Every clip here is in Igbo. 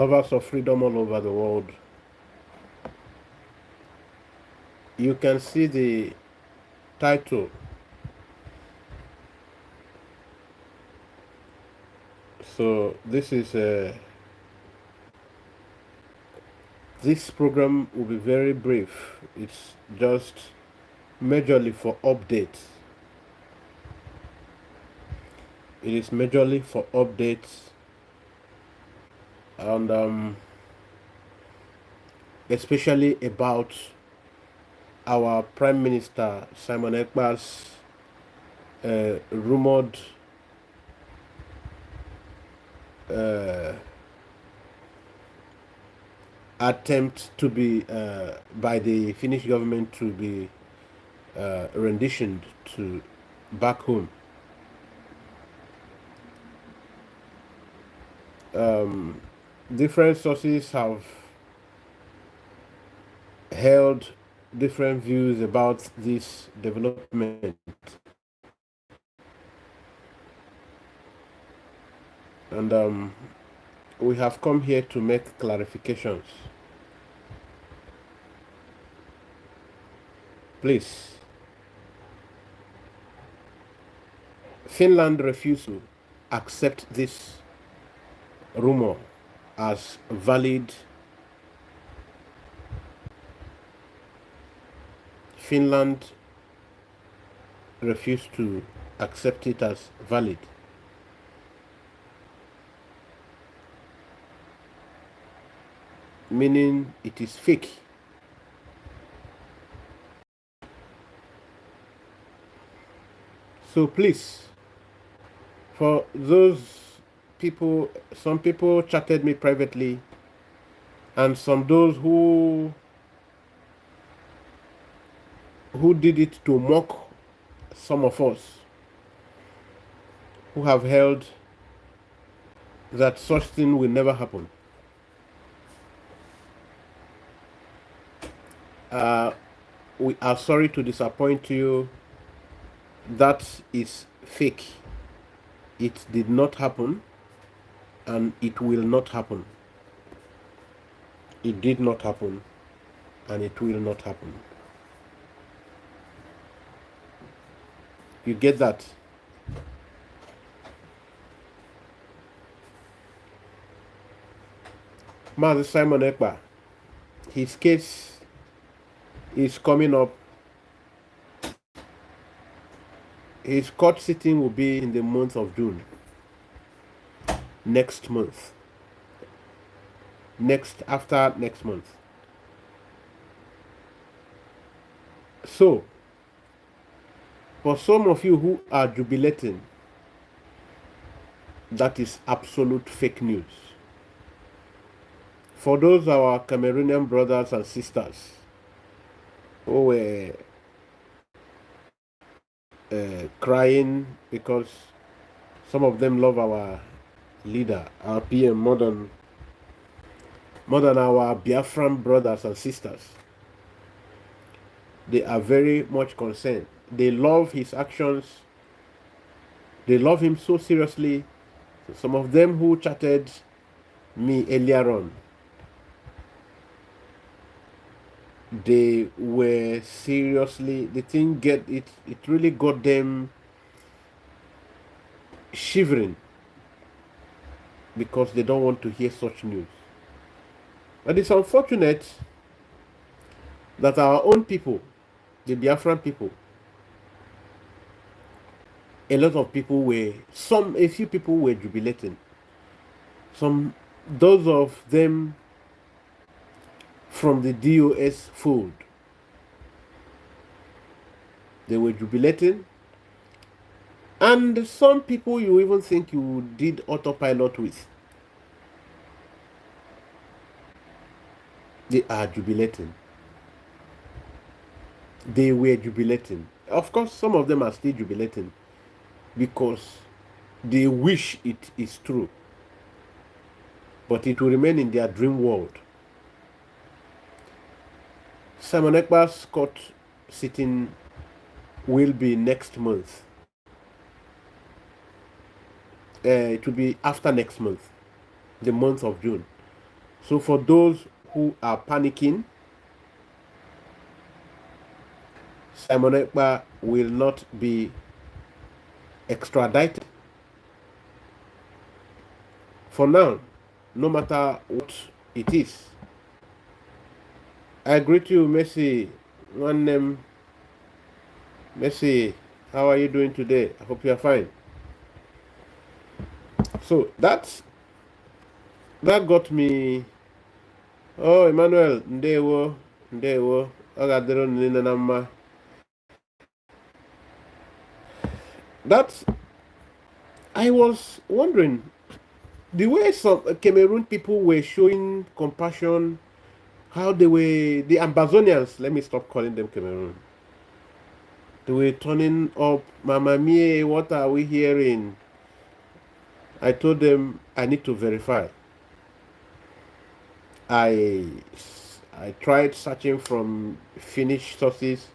lovers of freedom all over the world. You can see the title. So this is this program will be very brief. It's just majorly for updates. It is majorly for updates, and especially about our Prime Minister Simon Ekpa's rumored attempt to be by the Finnish government to be renditioned to back home. Different sources have held different views about this development, and we have come here to make clarifications. Please, Finland refused to accept this rumor as valid. Finland refused to accept it as valid. Meaning it is fake. So please, for those people, some people chatted me privately, and some those who did it to mock some of us who have held that such thing will never happen. We are sorry to disappoint you. That is fake. It did not happen, and it will not happen. It did not happen, and it will not happen. You get that? Master Simon Ekpa, his case is coming up. His court sitting will be in the month of June. Next month. After next month. So, for some of you who are jubilating, that is absolute fake news. For those our Cameroonian brothers and sisters who were crying because some of them love our leader, our PM, more than our Biafran brothers and sisters, they are very much concerned. They love his actions. They love him so seriously. Some of them who chatted me earlier on, they were seriously, the thing it really got them shivering because they don't want to hear such news. But it's unfortunate that our own people, the Biafran people, a few people were jubilating. Those of them from the DOS fold, they were jubilating. And some people you even think you did autopilot with, they are jubilating. They were jubilating. Of course, some of them are still jubilating because they wish it is true. But it will remain in their dream world. Simon Ekpa's court sitting will be next month. It will be after next month, the month of June. So for those who are panicking, Simon Ekpa will not be extradited. For now, no matter what it is. I greet you, Messi. One name, Messi. How are you doing today? I hope you are fine. So that got me. Oh, Emmanuel, ndewo, ndewo. Ogadero nina nama. That I was wondering the way some Cameroon people were showing compassion, how they were the Ambazonians. Let me stop calling them Cameroon. They were turning up. Mama mia, what are we hearing? I told them I need to verify. I I tried searching from Finnish sources.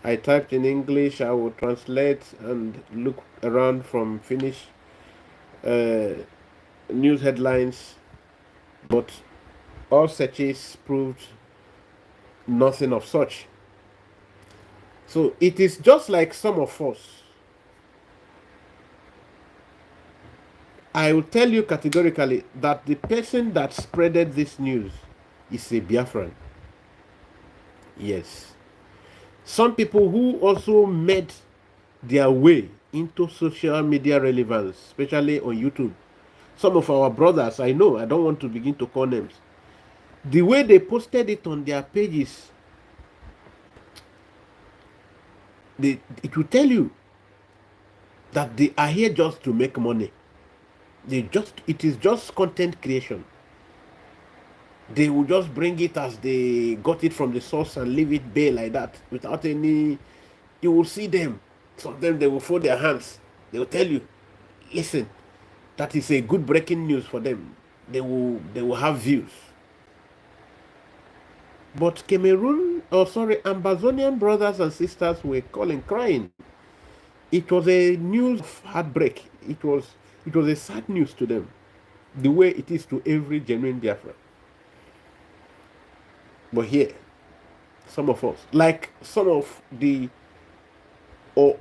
I typed in English. I would translate and look around from Finnish uh, news headlines, but all searches proved nothing of such. So it is just like some of us. I will tell you categorically that the person that spreaded this news is a Biafran. Yes. Some people who also made their way into social media relevance, especially on YouTube. Some of our brothers, I know, I don't want to begin to call names. The way they posted it on their pages, it will tell you that they are here just to make money. It is just content creation. They will just bring it as they got it from the source and leave it bare like that without any. You will see them. Some of them, they will fold their hands. They will tell you, listen, that is a good breaking news for them. They will have views. But Ambazonian brothers and sisters were calling, crying. It was a news of heartbreak. It was a sad news to them, the way it is to every genuine Biafran. But here, some of us, like some of the or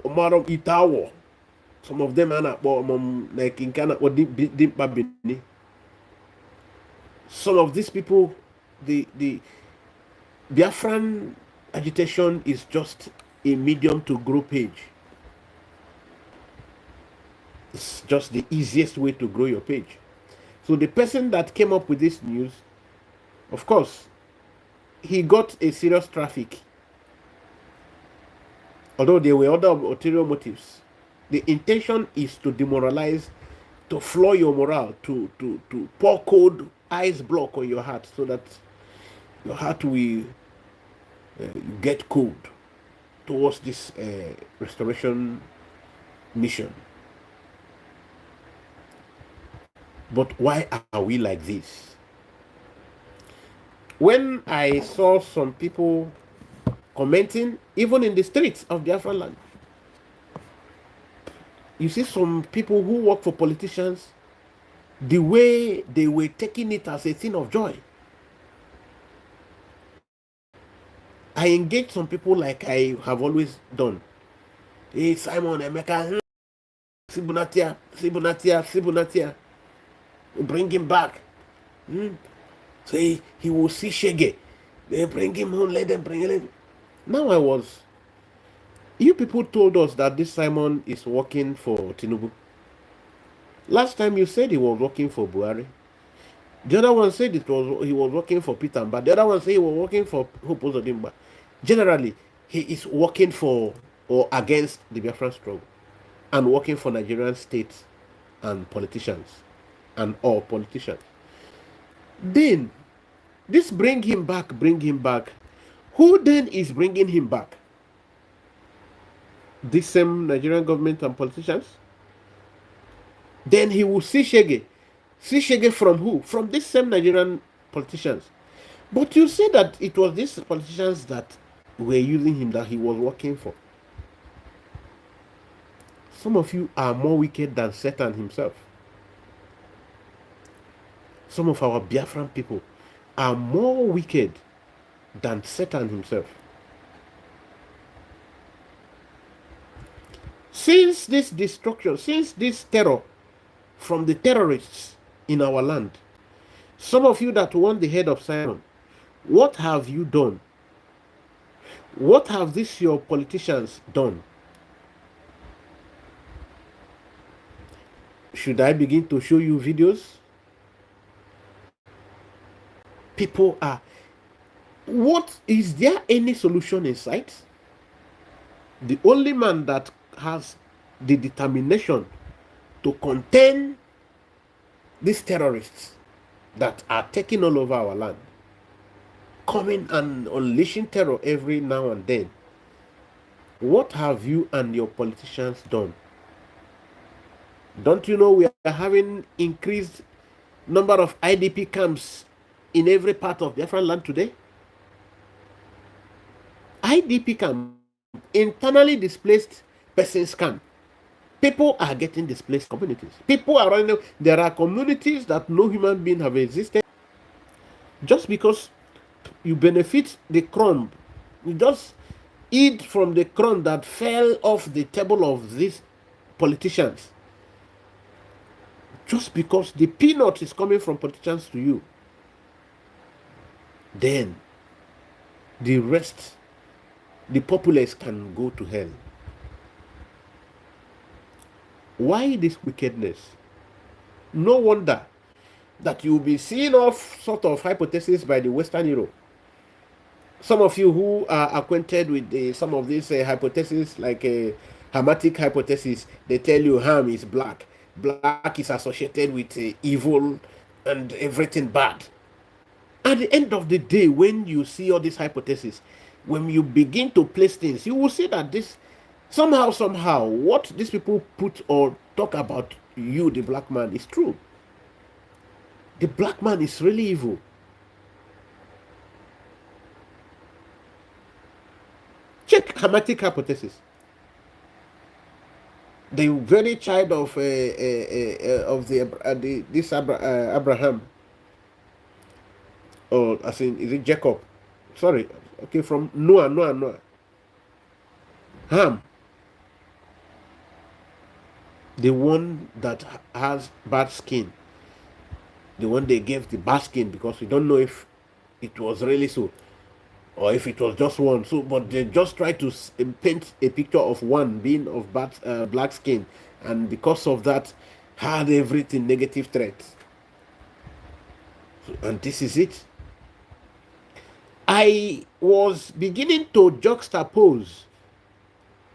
Madam Itawo, some of them are not, like in Ghana or Bini. Some of these people, the Biafran agitation is just a medium to grow page. It's just the easiest way to grow your page. So the person that came up with this news, of course, he got a serious traffic. Although there were other ulterior motives, the intention is to demoralize, to floor your morale, to pour cold ice block on your heart so that your heart will get cold towards this restoration mission. But why are we like this? When I saw some people commenting, even in the streets of Biafra land, you see some people who work for politicians, the way they were taking it as a thing of joy. I engaged some people like I have always done. Hey, Simon, Emeka, Sibunatia, bring him back. So he will see Shege. They bring him home, let them bring him. Now you people told us that this Simon is working for Tinubu. Last time you said he was working for Buhari. The other one said he was working for Peter, but the other one said he was working for Hope Uzodimma. Generally, he is working for or against the Biafran struggle and working for Nigerian states and politicians and all politicians. Then, this bring him back. Who then is bringing him back? This same Nigerian government and politicians? Then he will see Shege. See Shege from who? From this same Nigerian politicians. But you say that it was these politicians that were using him, that he was working for. Some of you are more wicked than Satan himself. some of our Biafran people are more wicked than Satan himself. Since this destruction, since this terror from the terrorists in our land, some of you that want the head of Simon, what have you done? What have these your politicians done? Should I begin to show you videos? People are... What is there any solution in sight? The only man that has the determination to contain these terrorists that are taking all over our land, coming and unleashing terror every now and then. What have you and your politicians done? Don't you know we are having increased number of IDP camps in every part of Biafran land today? IDP camp, internally displaced persons camp. People are getting displaced communities. People are running. There are communities that no human being have existed. Just because you benefit the crumb, you just eat from the crumb that fell off the table of these politicians. Just because the peanut is coming from politicians to you, then the rest, the populace can go to hell. Why this wickedness? No wonder that you'll be seeing off sort of hypothesis by the Western Europe. Some of you who are acquainted with some of these hypotheses, like a Hamatic hypothesis, they tell you Ham is black. Black is associated with evil and everything bad. At the end of the day, when you see all these hypotheses, when you begin to place things, you will see that this somehow, what these people put or talk about you, the black man, is true. The black man is really evil. Check Hamatic hypothesis. The very child of Abraham, or as in, is it Jacob? Sorry, okay, from Noah. Ham, the one that has bad skin, the one they gave the bad skin, because we don't know if it was really so or if it was just one. So, but they just try to paint a picture of one being of bad, black skin, and because of that, had everything negative traits. So, and this is it. I was beginning to juxtapose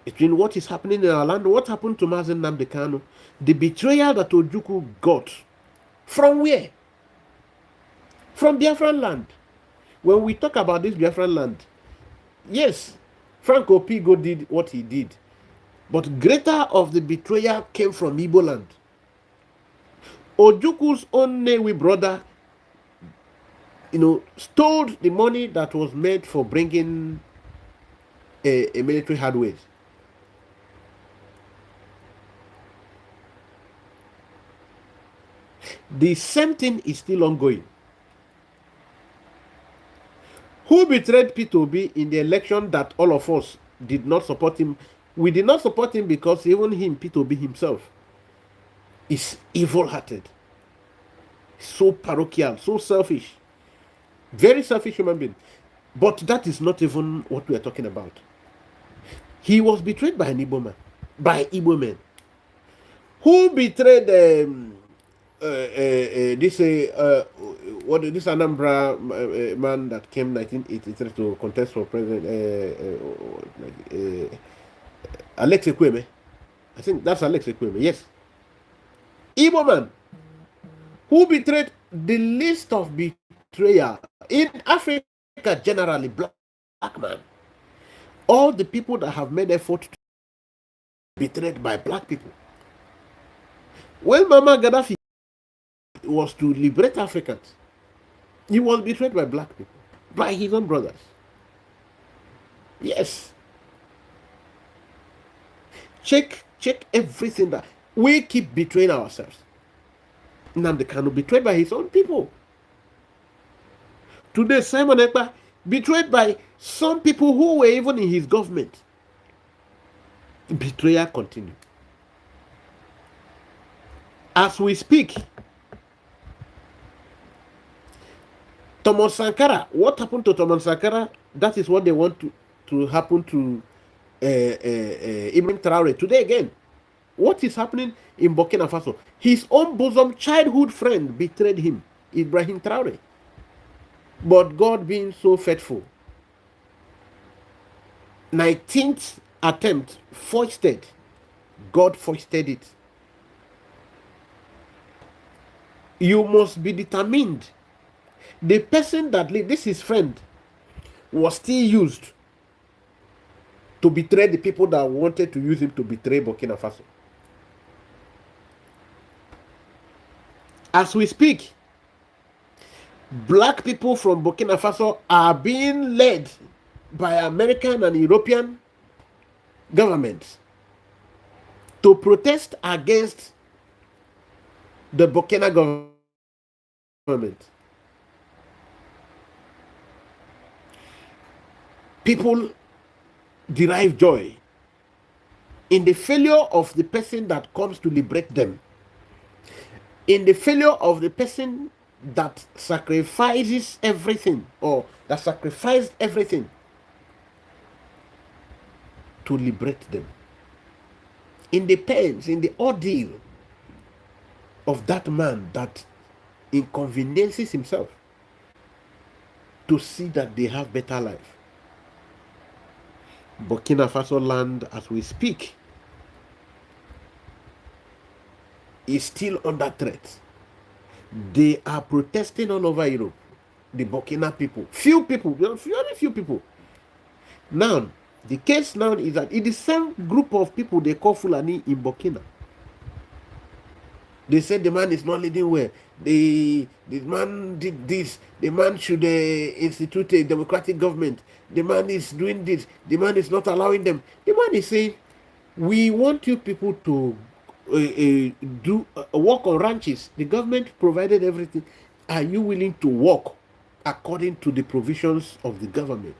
between what is happening in our land, what happened to Mazen Nnamdi Kanu, the betrayal that Ojukwu got. From where? From Biafran land. When we talk about this Biafran land, yes, Frank Opigo did what he did, but greater of the betrayal came from Igbo land. Ojukwu's own Newi brother, stole the money that was made for bringing a military hardware. The same thing is still ongoing. Who betrayed P2B in the election that all of us did not support him? We did not support him because even him, P2B himself, is evil-hearted, so parochial, so selfish, very selfish human being. But that is not even what we are talking about. He was betrayed by an Igbo man, by Igbo men. Who betrayed this Anambra man that came 1983 to contest for president, Alex Ekweme? I think that's Alex Ekweme. Yes, Igbo man who betrayed. The list of betrayal in Africa generally, black man. All the people that have made effort to be betrayed by black people. When Mama Gaddafi was to liberate Africans, he was betrayed by black people, by his own brothers. Yes. Check everything that we keep betraying ourselves. Nnamdi Kanu betrayed by his own people. Today, Simon Ekpa betrayed by some people who were even in his government. Betrayal continues. As we speak, Thomas Sankara, what happened to Thomas Sankara? That is what they want to happen to Ibrahim Traore today again. What is happening in Burkina Faso? His own bosom childhood friend betrayed him, Ibrahim Traore. But God being so faithful, 19th attempt, foisted. God foisted it. You must be determined. The person that this his friend was still used to betray the people that wanted to use him to betray Burkina Faso. As we speak, black people from Burkina Faso are being led by American and European governments to protest against the Burkina government. People derive joy in the failure of the person that comes to liberate them, in the failure of the person that sacrifices everything, or that sacrificed everything to liberate them, in the pains, in the ordeal of that man that inconveniences himself to see that they have better life. Burkina Faso land, as we speak, is still under threat. They are protesting all over Europe. The Burkina people, very few people. Now, the case now is that it is the same group of people they call Fulani in Burkina. They said the man is not leading well. The man did this. The man should institute a democratic government. The man is doing this. The man is not allowing them. The man is saying, we want you people to work on ranches. The government provided everything. Are you willing to work according to the provisions of the government?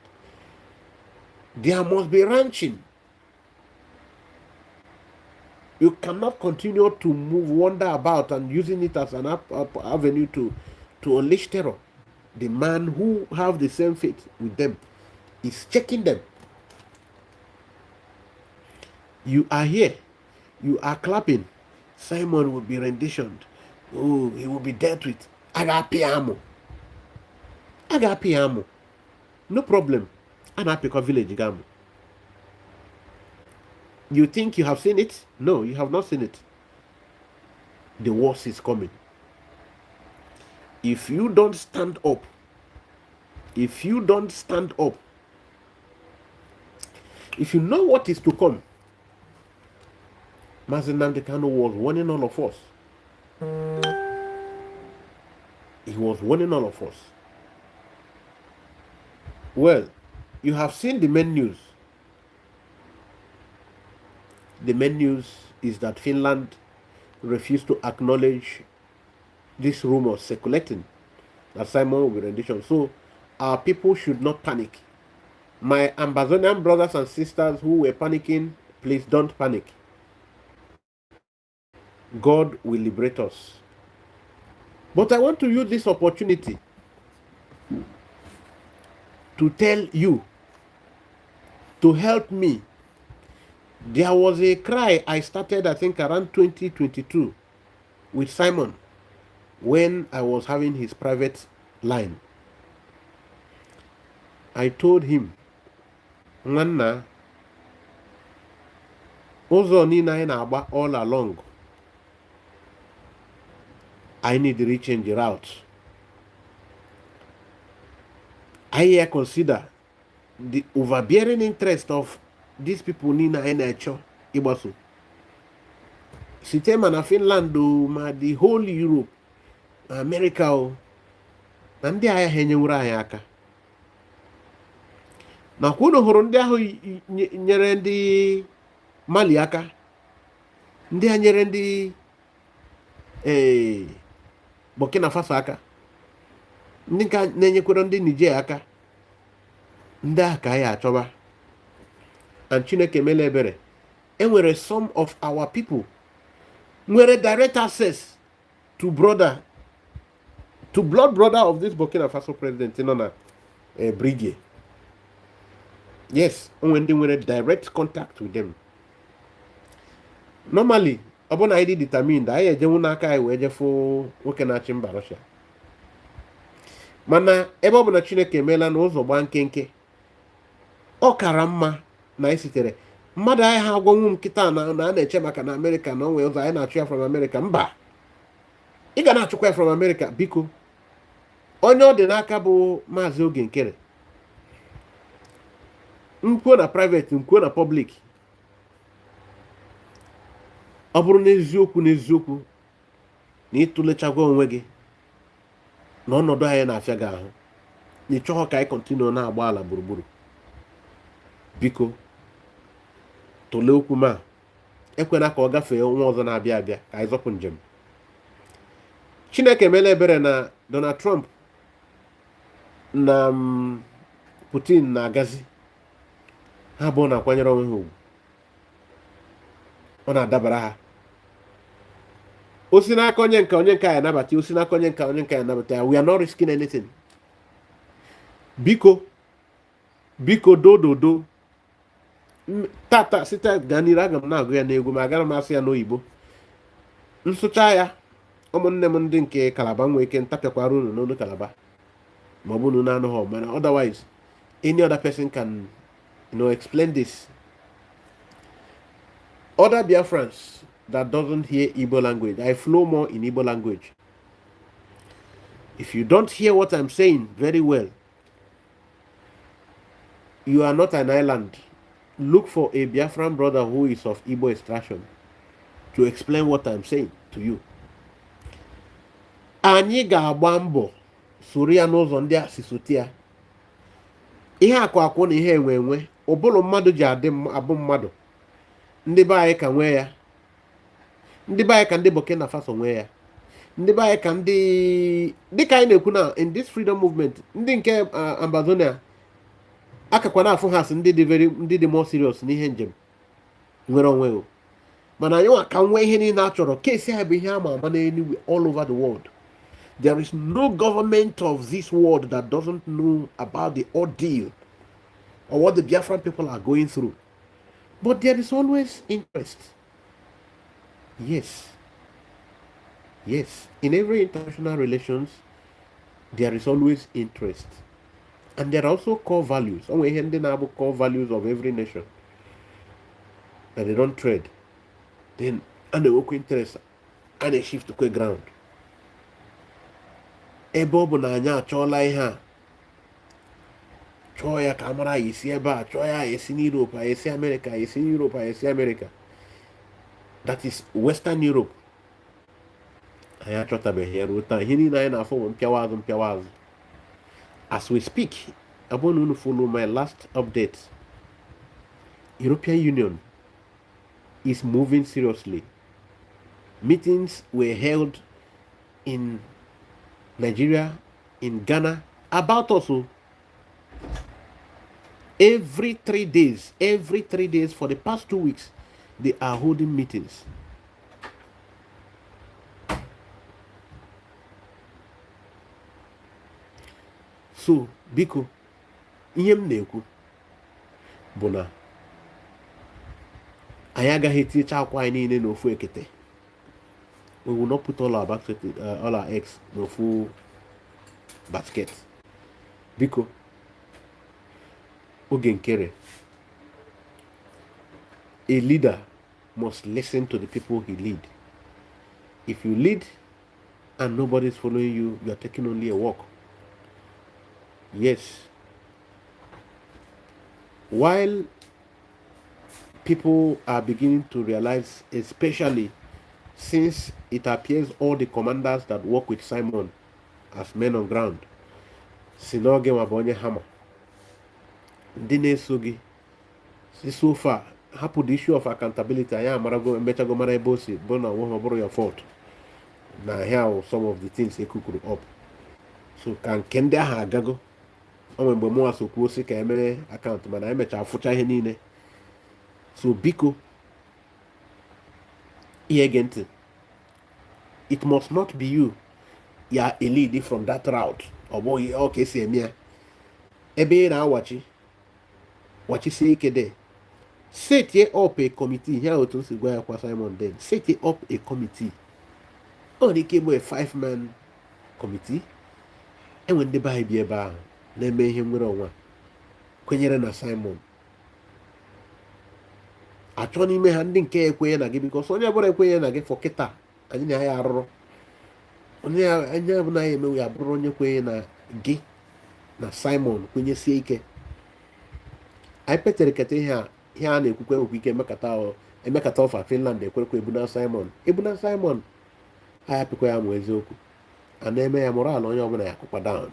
There must be ranching. You cannot continue to wander about and using it as an avenue to unleash terror. The man who have the same faith with them is checking them. You are here. You are clapping. Simon will be renditioned. Oh, he will be dealt with. Agapiamo. No problem. Anapika village gamu. You think you have seen it? No, you have not seen it. The worst is coming. If you don't stand up, if you know what is to come, Nnamdi Kanu was warning all of us. He was warning all of us. Well, you have seen the main news. The main news is that Finland refused to acknowledge this rumor circulating that Simon will be rendition. So our people should not panic. My Amazonian brothers and sisters who were panicking, please don't panic. God will liberate us. But I want to use this opportunity to tell you to help me. There was a cry I started, I think, around 2022 with Simon when I was having his private line. I told him, Nana, Ozo ni na aba all along. I need to rechange the route. I consider the overbearing interest of these people nina NHO Ibasu. Sitema na Finland ma the whole Europe, America na ndị agha ha enyewuru anyị aka. Na kwunu hụrụ ndị ahụ nyere ndị Mali aka, ndị a nyere ndị Burkina Faso aka, ndị ka na-enyekwara ndị Niger aka, ndị a ka anyị achọba. And Chineke mele ebere, enwere some of our people nwere direct access to blood brother of this Burkina Faso president nọ na brigade. Yes, onwe ndị nwere direct contact with them. Normally, ọ bụ na anyị dị determined, anyị ejenwu n'aka anyị wee jefụ nwoke na-achị mba Russia. Mana ebe ọ bụ na Chineke emeela na ụzọ gbaa nkenke, ọ kara mma na anyị sitere mmadụ anyị ha agwanwu m kịta na a na-eche maka na Amerịka na onwe ụzọ anyị na-achụ ya from Amerịka. Mba, ị ga na-achụkwa ya from Amerịka. Biko, onye ọ dị n'aka bụ Maazị Oge Nkere, nkwuo na private, nkwuo na public, ọ bụrụ n'eziokwu na ịtụlechagwa onwe gị na ọnọdụ anyị na-afịa gị ahụ, na ịchọghọ ka anyị kọntinu na-agba ala gburugburu, biko tụlee okwu ma ekwena ka ọ gafee ọnwa ọzọ na-abịa abịa ka anyị zọpụ njem. Chineke emela ebere na Donald Trump na Putin na-agazi, ha abụọ na-akwanyere onwe ha ugwu, ọ na-adabara ha. O si n'aka onye nke ya anabata, o si n'aka onye nke ya anabata. We are not risking anything. Biko dododo tata site gaa n'iru, aga m na-agụ ya n'egwu ma agara m asị ya n'oyibo. Nsụcha ya, ụmụnne m ndị nke Kalaba nwee ike ntapịakwara unu n'olu Kalaba ma ọ bụ unu na-anụghị, mana otherwise any other person can explain this. Other Biafrans that doesn't hear Igbo language, I flow more in Igbo language. If you don't hear what I'm saying very well, you are not an island. Look for a Biafran brother who is of Igbo extraction to explain what I'm saying to you. Anyị ga-agba mbọ soro ya n'ụzọ ndị a si sote ya. Ihe akwụ na ihe enwe ụbụrụ mmadụ ji abụ mmadụ. Ndị be anyị ka nwee ya. Ndị be anyị ka ndị Burkina Faso nwee ya. Ndị be anyị ka ndị dịka anyị na-ekwu na in this freedom movement, ndị nke Ambazonia akakwa na-afụ ha sị ndị dị more serious n'ihe njem nwere onwe o. Mana anyị ka nwee ihe niile a chọrọ, kesi ha bụ ihe ama ama n'anywhere all over the world. There is no government of this world that doesn't know about the ordeal or what the Biafran people are going through. But there is always interest. Yes. In every international relations, there is always interest. And there are also core values. Only core values of every nation that they don't trade. Then, and they work interest and they shift to ground. Ebe bụ na anyị achọọla ihe a, chọọ ya ka amara anyị esi ebe a, chọọ ya esi n'Europe, anyị esi America, anyị esi Europe, anyị esi America. That is Western Europe. Anyị achọtabeghị ya ruo taa. Ihe niile anyị na-afụ mpịawa azụ. As we speak, I want to follow my last update. European Union is moving seriously. Meetings were held in Nigeria, in Ghana, about also every 3 days for the past 2 weeks, they are holding meetings. So, biko, ihe m na-ekwu bụ na anyị agaghị etinyecha akwa anyị niile n'ofu ekete. We will not put all our eggs n'ofu basket. Biko, Oge Nkere, a leader must listen to the people he lead. If you lead and nobody is following you, you are taking only a walk. Yes. While people are beginning to realize, especially since it appears all the commanders that work with Simon as men on ground, Sinoge Mabonye Hammer, Dine Sugi, so far, happen the issue of accountability. I am Marago and Betago Marabosi, Bona, one of your fault. Now here are some of the things they cooked up. So can kende ha agago. Onwe mgbe mụ asokwu osi ka emere akaụntụ mana emecha afụcha ihe niile. So biko ihe ge ntị. It must not be you. Ya a lead from that route. Ọ bụghị ọ ka esi eme ya. Ebe ị na-awachi wachisie ike de. Set up a committee. Here otu si gwa ya kwa Simon then. Set up a committee. Ọ dị ike bụ a 5-man committee. Enwe ndị be anyị bi ebe ahụ na-eme ihe nwere onwe kwenyere na Simon. Achọ n'ime ha ndị nke ekwenye na gị bikos onye ọbụla ekwenye na gị fọ kịta anyị na ya arụrụ. Onye ọbụla ya emewe ya bụrụ onye kwenye na gị na Simon kwenyesie ike. Anyị petere keta ihe a na-ekwukwe nwekwa ike emekata ọfa Finland ekwerekwa ebuna Simon anyị apịkwa ya mụ eziokwu a na-eme ya moral onye ọbụla ya akụkwa down.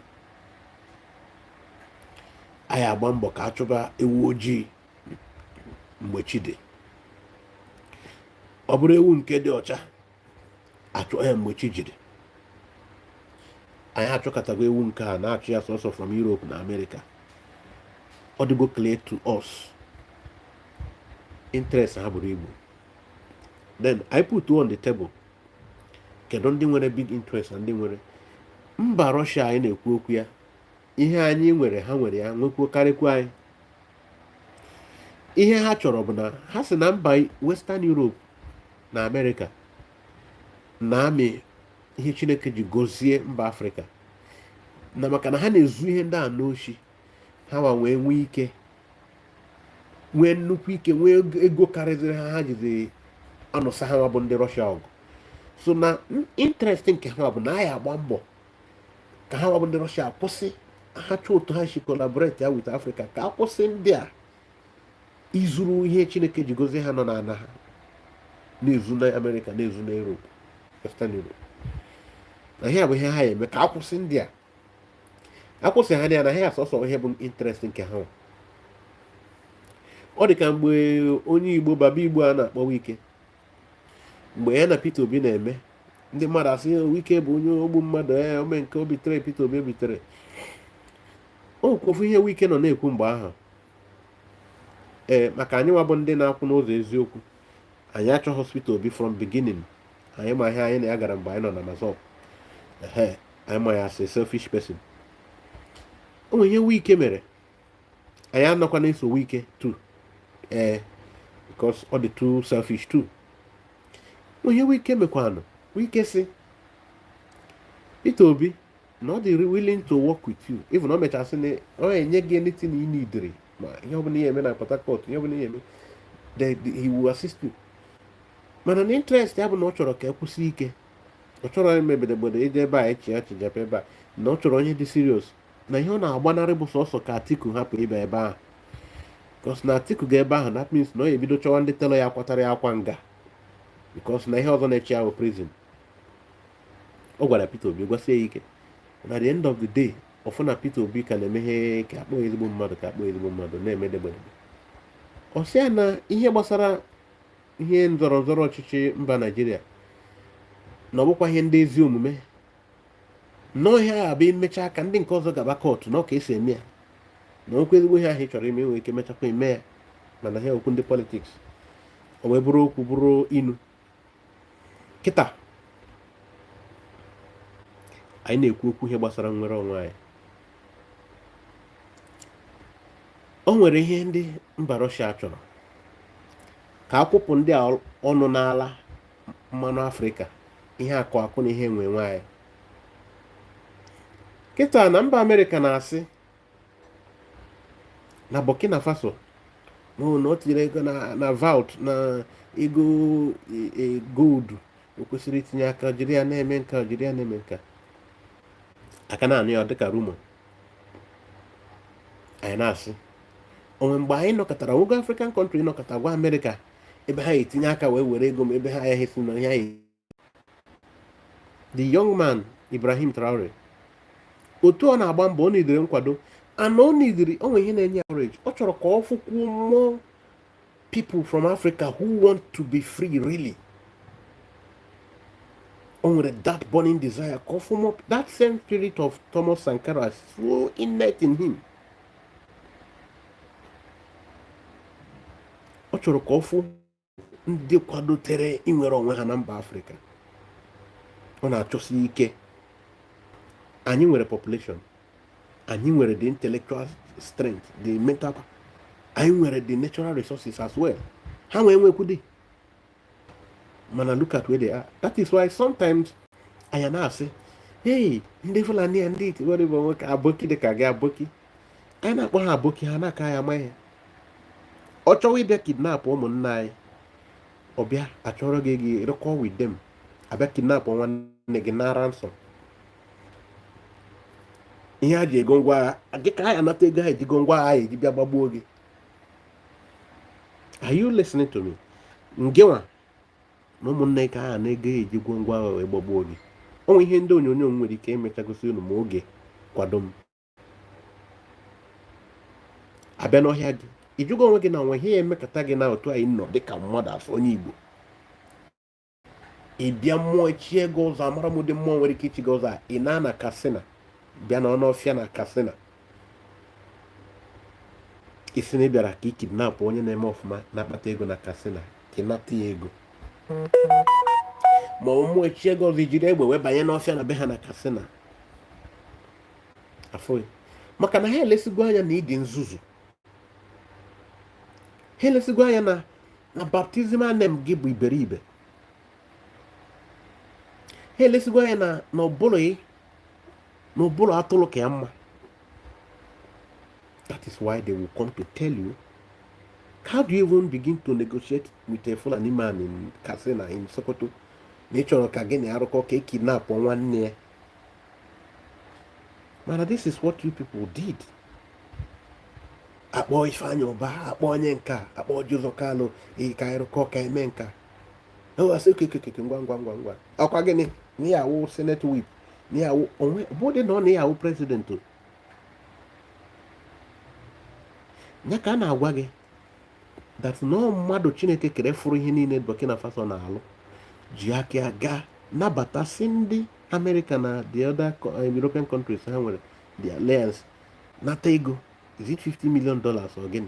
Anyị agba mbọ ka achụba ewu ojii mgbe chi dị. Ọ bụrụ ewu nke dị ọcha achụọ ya mgbe chi jiri. Anyị achọkọtago ewu nke a na-achụ ya sọsọ from Europe na America. Ọ dịgo clear to us interest ha buru ibu. Then I put on the table kedu ndị nwere big interest na ndị nwere. Mba Russia anyị na-ekwu okwu ya ihe anyị nwere ha nwere ya nwekwuo karịkwa anyị. Ihe ha chọrọ bụ na ha si na mba Western Europe na America na-amị ihe Chineke ji gozie mba Afrịka na maka na ha na-ezu ihe ndị a n'oshi ha wee nwee ike nwee nnukwu ike nwee ego karịzịrị ha jizi anụsa ha bụ ndị Russia ọgụ. So na interest nke ha bụ na anyị agba mbọ ka ha bụ ndị Russia kwụsị ha chọọ otu ha si collaborate ya with Africa ka akwụsị ndị a izuru ihe Chineke ji gozie ha nọ n'ana ha na-ezu na America na-ezu na Europe Western Europe. Na ihe bụ ihe ha eme ka akwụsị ndị a akwụsị ha na ha asọsọ ihe bụ interest nke ha. Ọ dị ka mgbe onye Igbo baba Igbo a na-akpọ Wike mgbe ya na Peter Obi na-eme ndị mmadụ asị Wike bụ onye ogbu mmadụ ome nke o bitere Peter Obi bitere. O kwofu ihe Wike nọ na-ekwu mgbe ahụ maka anyị nwa bụ ndị na-akwụ n'ụzọ eziokwu anyị achọghị Peter Obi from beginning. Anyị ma ihe anyị na ya gara mgbe anyị nọ na Mazop anyị ma ya asị selfish person. O nwere ihe Wike mere anyị anọkwa na-eso Wike too because ọ dị too selfish too. Onye Wike mekwanụ Wike si Peter Obi na ọ dị willing to work with you even o mechasị na ọ enye gị anything you need ma ihe ọbụla ihe eme na Port Harcourt ihe ọbụla ihe eme he will assist you. Mana na interest ya bụ na ọ chọrọ ka ekwụsị ike. Ọ chọrọ emebedebodo ije ebe a echi achịjapa ebe a na ọ chọrọ onye dị serious na ihe ọ na-agbanarị bụ sọsọ ka Atiku hapụ ibe ebe ahụ because na Atiku ga ebe ahụ that means na ọ ebido chọwa ndị telo ya akwatara ya akwa nga because na ihe ọzọ na-echi ahụ prison. Ọ gwara Peter Obi gwasie ya ike na the end of the day ọfụ na Peter Obi ka na-emeghe ka akpọ ezigbo mmadụ na-emedebedebe. Ọ sị ya na ihe gbasara ihe ndọrọ ndọrọ ọchịchị mba Naịjirịa na ọ bụkwa ihe ndị ezi omume nọọ ihe a bụ imecha ka ndị nke ọzọ gaba kọtụ na ọ ka esi eme ya na okwu ezigbo ihe ahụ ị chọrọ ime nwere ike mechakwa eme ya mana ha okwu ndị politiks o wee bụrụ okwu bụrụ inu. Kịta anyị na-ekwu okwu ihe gbasara nnwere onwe anyị. O nwere ihe ndị mba Russia chọrọ ka akwụpụ ndị a ọnụ n'ala mmanụ Afrịka ihe akụ na ihe enwe nwaanyị. Kịta na mba Amerịka na-asị na Burkina Faso na o tinyere ego na vault na ego gold o kwesịrị itinye aka jiri ya na-eme nka aka na-anụ ya dịka Rumours. Anyị na-asị onwe mgbe anyị nọkọtara ogo African country nọkọta gwa Amerịka ebe ha etinye aka wee were ego ma ebe ha ya esi na ihe. The young man Ibrahim Traore otu ọ na-agba mbọ ọ nidiri nkwado ana ọ nidiri onwe ihe na-enye courage. Ọ chọrọ ka ọ fụkwuo more people from Africa who want to be free really. on that burning desire, call from up that same spirit of Thomas Sankara is so innate in him. Ọ chọrọ ka ọ fụ ndị kwadotere inwere onwe ha na mba Afrịka. Ọ na-achọsi ike. Anyị nwere population, anyị nwere the intellectual strength, the mental, anyị nwere the natural resources as well. Ha nwee nwekwudi. Mana look at where they are. That is why sometimes anyị na-asị, hey, ndị Fulani a ndị Igbo nwoke aboki dị ka gị aboki. Anyị na-akpọ ha aboki, ha na-aka ya ama ihe. Ọ chọwa ịbịa kidnap ụmụnna anyị, ọ bịa achọrọ gị record with them, abịa kidnap nwanne gị na ransom. Ihe a ji ego ngwa agha, gị ka anyị anata ego ha ejigo ngwa agha eji bịa gbagbuo gị. Are you listening to me? Ngewa na ụmụnne ka agha na-ego ejigwo ngwa agha wee gbagbuo gị. Onwe ihe ndị onyonyo nwere ike emechagosi unu ma oge kwado m. Abịa n'ọhịa gị, ijugo onwe gị na onwe ihe emekata gị na otu anyị nọ dịka mmadụ afọ onye Igbo. Ị bịa mmụọ chie gị ụzọ, amara m ụdị mmụọ nwere ike ichi gị ụzọ a, ị na Katsina, bịa na ọnụọfịa na Katsina. Isi na ị bịara ka ị kidnap onye na-eme ọfụma na-akpata ego na Katsina, ka ị nata ya ego. Ma mmụọ chie gị ụzọ ijiri egbe wee banye n'ọfịa na be ha na Katsina. Afọ maka na ha elesigo anya na ịdị nzuzu. Ha elesigo anya na baptizim anem gị bụ iberibe. Ha elesigo anya na ụbụrụ atụrụ ka ya mma. That is why they will come to tell you, how do you even begin to negotiate with a Fulani man in Katsina, in Sokoto? Nature ka gị na arụkọ ka kidnap nwanne ya. Man, this is what you people did. Akpọ Ifeanyi Ụba, akpọ onye nka, akpọ Joseph Kalu, ka arụkọ ka eme nka. Asị okekeke ngwa. Ọkwa gịnị? N'iyawu Senate whip. N'iyawu onwe bụdị na ọ na-iyawu president. Ya ka a na-agwa gị that no mmadụ Chineke kere fụrụ ihe niile Burkina Faso na-alụ ji aka gaa nabata si ndị America na the other European countries ha nwere the alliance nata ego. Is it $50 million or gịnị?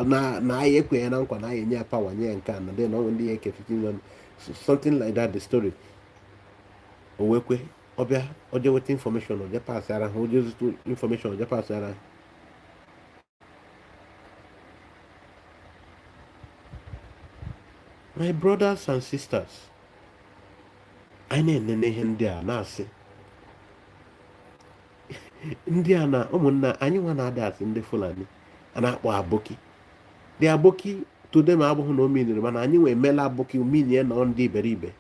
Na anyị ekwenye na nkwa na anyị enye ya power nye nke a na then ndị ya eke $50 million, something like that the story. O wekwe ọbịa oje weta information oje pasara ha, oje zụta information oje pasara ha. My brothers and sisters, anyị na-enene ihe ndị a na-asị ndị a na ụmụnna anyị nwa na-ada asị ndị Fulani a na-akpọ aboki. The aboki to them abụghị na o miniri, mana anyị nwee emela aboki minie na ndị iberibe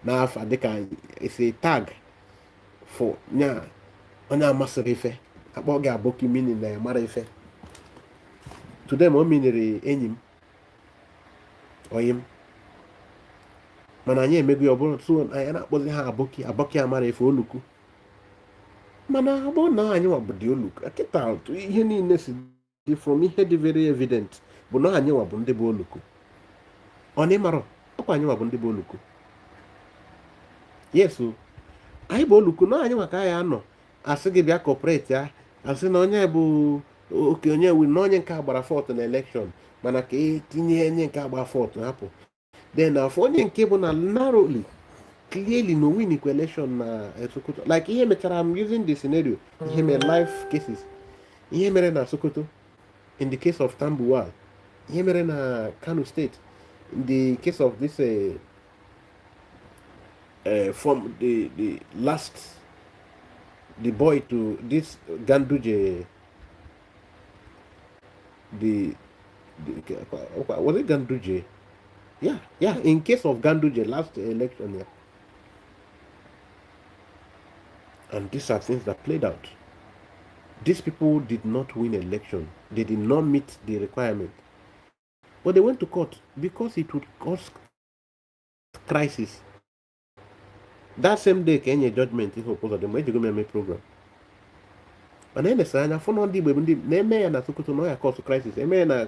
n'afa dịka it's a tag for nya onye amasịrị ife akpọ gị aboki mini na ya mara ife. To them o miniri enyi m oyi m, mana anyị emego ya ọbụrụ so anyị na-akpọzi ha aboki amara ife oluku. Mana ọ bụrụ na anyị nwa bụ dị oluku kịta ihe niile si dị from ihe dị very evident bụ na anyị nwa bụ ndị bụ oluku. Ọ na ịmara ọkwa anyị nwa bụ ndị bụ oluku. Yes, anyị bụ oluku na anyị nwa ka anyị anọ asị gị bịa corporate ya, asị na onye bụ oke onye wi na onye nke agbara fọt na election, mana ka etinye onye nke agba fọt hapụ. Then afọ onye nke bụ na narrowly clearly no win election na Sokoto. Like ihe mechara, I'm using the scenario, ihe mere life cases, ihe mere na Sokoto in the case of Tambuwal, ihe mere na Kano State in the case of this from the last, the boy to this Ganduje, was it Ganduje? Yeah, in case of Ganduje last election, yeah. And these are things that played out. These people did not win election. They did not meet the requirement. But they went to court because it would cause crisis. That same day, Kenya judgment is opposed to the program. And then the sign for non Igbo na Sokoto no cause crisis. Na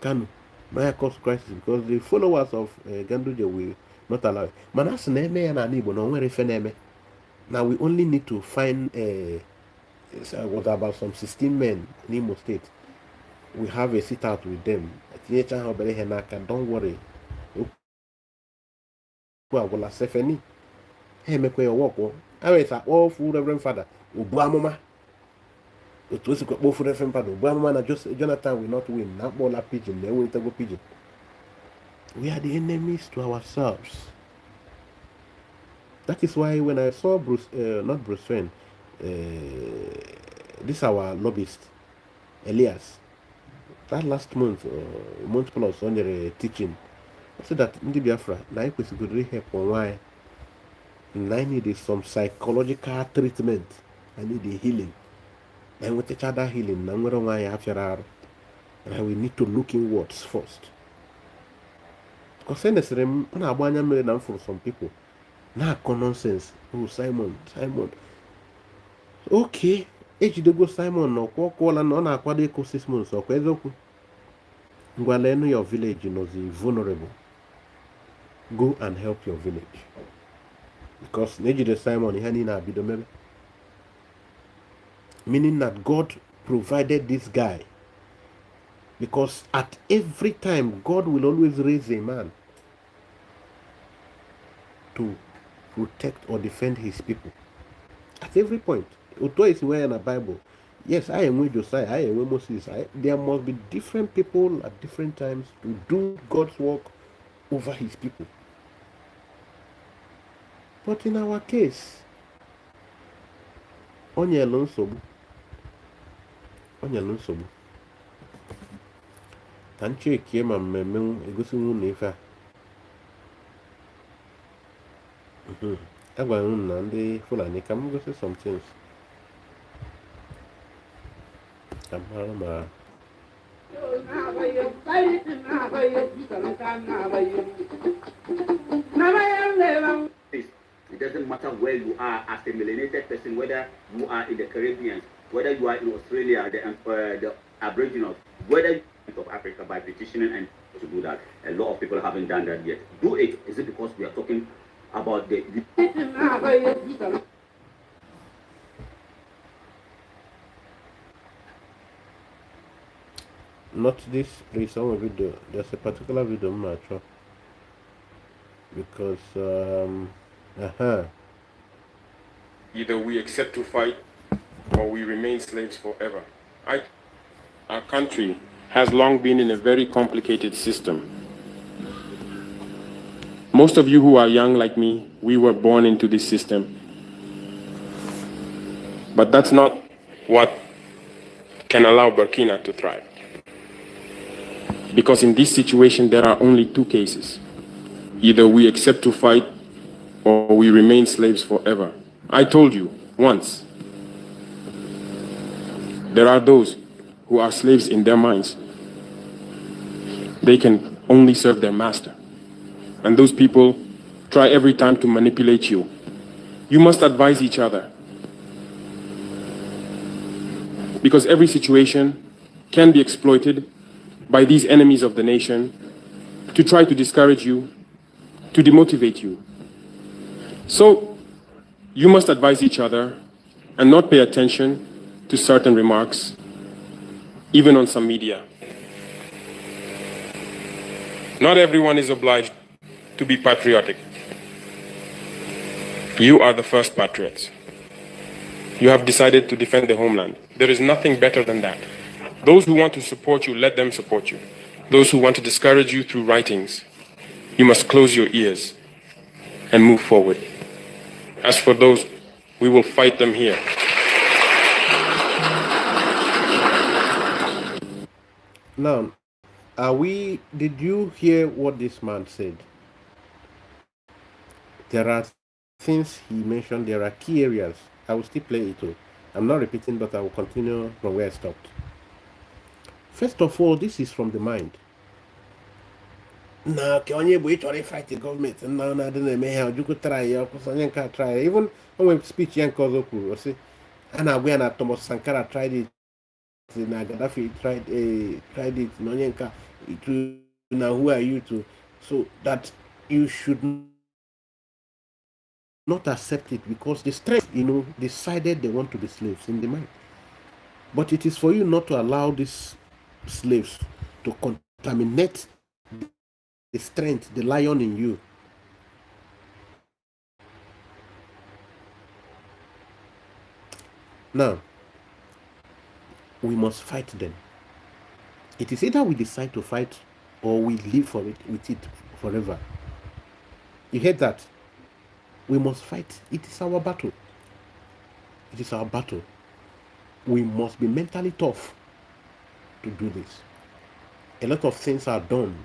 Kano no cause crisis because the followers of Ganduje not allow it. Manas neme ya na Igbo no nwere ife. Now we only need to find what about some 16 men in Imo State. We have a sit out with them. Don't worry. Well, Sefeni. Hey, make your walk. I was all full Reverend Father. Ubamoma. It was a good for Reverend Father. Ubamoma, just Jonathan will not win. Not more like pigeon. They will go pigeon. We are the enemies to ourselves. That is why when I saw Bruce, not Bruce Wayne, this our lobbyist, Elias, that last month, month plus on the teaching, I said that in the Biafra, now it was good help on why I need some psychological treatment. I need the healing. And with each other healing, and we need to look inwards first. Because then for some people. Now nonsense. Oh, Simon. Okay. Ejidego Simon no call and on aqua 6 months or kwezoku. Ngwaleno your village knows the vulnerable. Go and help your village. Because Ejide Simon Hanina Bidomebe. Meaning that God provided this guy. Because at every time God will always raise a man to protect or defend his people. At every point. Uto is where in the Bible. Yes, I am with Josiah, I am with Moses. There must be different people at different times to do God's work over his people. But in our case, onye nsogbu. Ka nchekie ma mmemme egosi nwunye ife a. Agwara m na ndị Fulani ka m gosi some things. It doesn't matter where you are as a melanated person, whether you are in the Caribbean, whether you are in Australia, the Aboriginals, whether you are of Africa by petitioning and to do that. A lot of people haven't done that yet. Do it. Is it because we are talking about the not this please, some video. There's a particular video I'm not sure. Because either we accept to fight or we remain slaves forever. Our country has long been in a very complicated system. Most of you who are young like me, we were born into this system. But that's not what can allow Burkina to thrive. Because in this situation, there are only two cases. Either we accept to fight or we remain slaves forever. I told you once, there are those who are slaves in their minds. They can only serve their master. And those people try every time to manipulate you. You must advise each other. Because every situation can be exploited by these enemies of the nation to try to discourage you, to demotivate you. So you must advise each other and not pay attention to certain remarks, even on some media. Not everyone is obliged to be patriotic. You are the first patriots. You have decided to defend the homeland. There is nothing better than that. Those who want to support you, let them support you. Those who want to discourage you through writings, you must close your ears and move forward. As for those, we will fight them here. Now, did you hear what this man said? There are things he mentioned, there are key areas. I will still play it too. I'm not repeating, but I will continue from where I stopped. First of all, this is from the mind. No, can you fight the government? No, I didn't know you could try. You could try. Even when speech, young Kozoku, see, and I went at Thomas Sankara tried it. Gaddafi tried it. No, Yanka, now who are you to? So that you should not accept it because the strength, decided they want to be slaves in the mind. But it is for you not to allow these slaves to contaminate the strength, the lion in you. Now, we must fight them. It is either we decide to fight or we live with it forever. You heard that? We must fight. It is our battle. It is our battle. We must be mentally tough to do this. A lot of things are done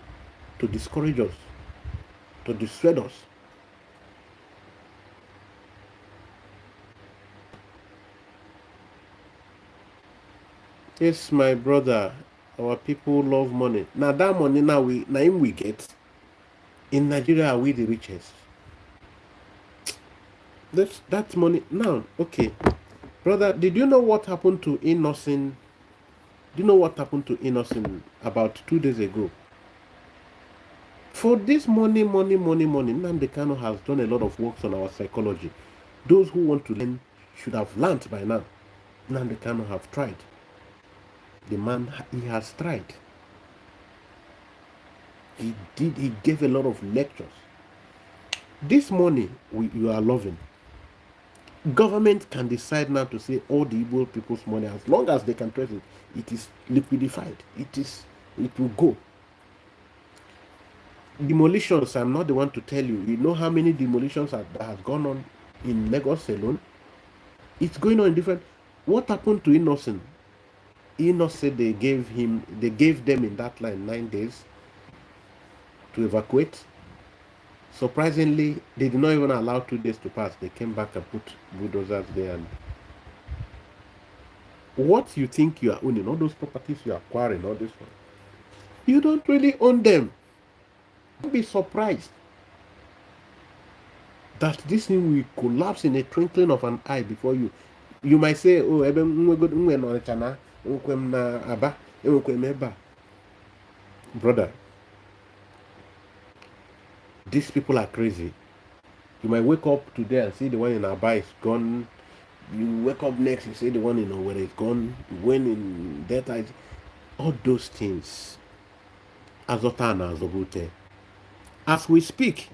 to discourage us, to dissuade us. Yes, my brother, our people love money. Now that money we get. In Nigeria, are we the richest? That's money. Now, okay. Brother, did you know what happened to Innocent? Do you know what happened to Innocent about 2 days ago? For this money, Nnamdi Kanu has done a lot of works on our psychology. Those who want to learn should have learned by now. Nnamdi Kanu have tried. The man, he has tried. He gave a lot of lectures. This money you are loving. Government can decide now to say all the Igbo people's money, as long as they can trace it, it is liquidified. It will go. Demolitions, I'm not the one to tell you. You know how many demolitions that has gone on in Lagos alone? It's going on in different. What happened to Innocent? Innocent, they gave them in that line 9 days to evacuate. Surprisingly, they did not even allow 2 days to pass. They came back and put bulldozers there. And what you think you are owning, all those properties you are acquiring, all this one, you don't really own them. Don't be surprised that this thing will collapse in a twinkling of an eye before you. You might say, oh, brother, these people are crazy. You might wake up today and see the one in Aba is gone. You wake up next, you see the one in Owerri is gone. When in Delta is... All those things. Azota and Azobute. As we speak,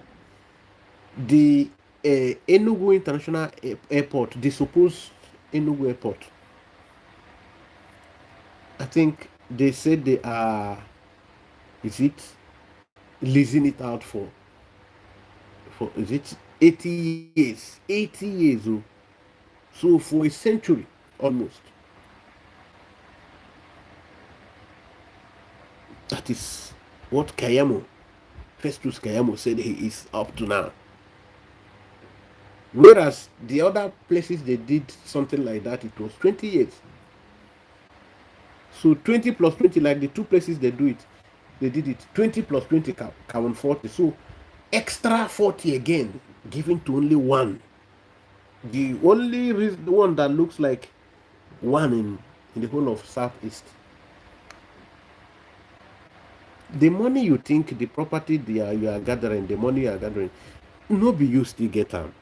the Enugu International Airport, the supposed Enugu Airport, I think they said they are, leasing it out for is it 80 years? 80 years. Oh. So for a century almost. That is what Festus Kayamo said he is up to now. Whereas the other places they did something like that, it was 20 years. So 20 plus 20, like the two places they did it, 20 plus 20 count 40. So extra 40 again, given to only one. The only one that looks like one in the whole of Southeast. The money you think, the property you are gathering, the money you are gathering, no be you still get them.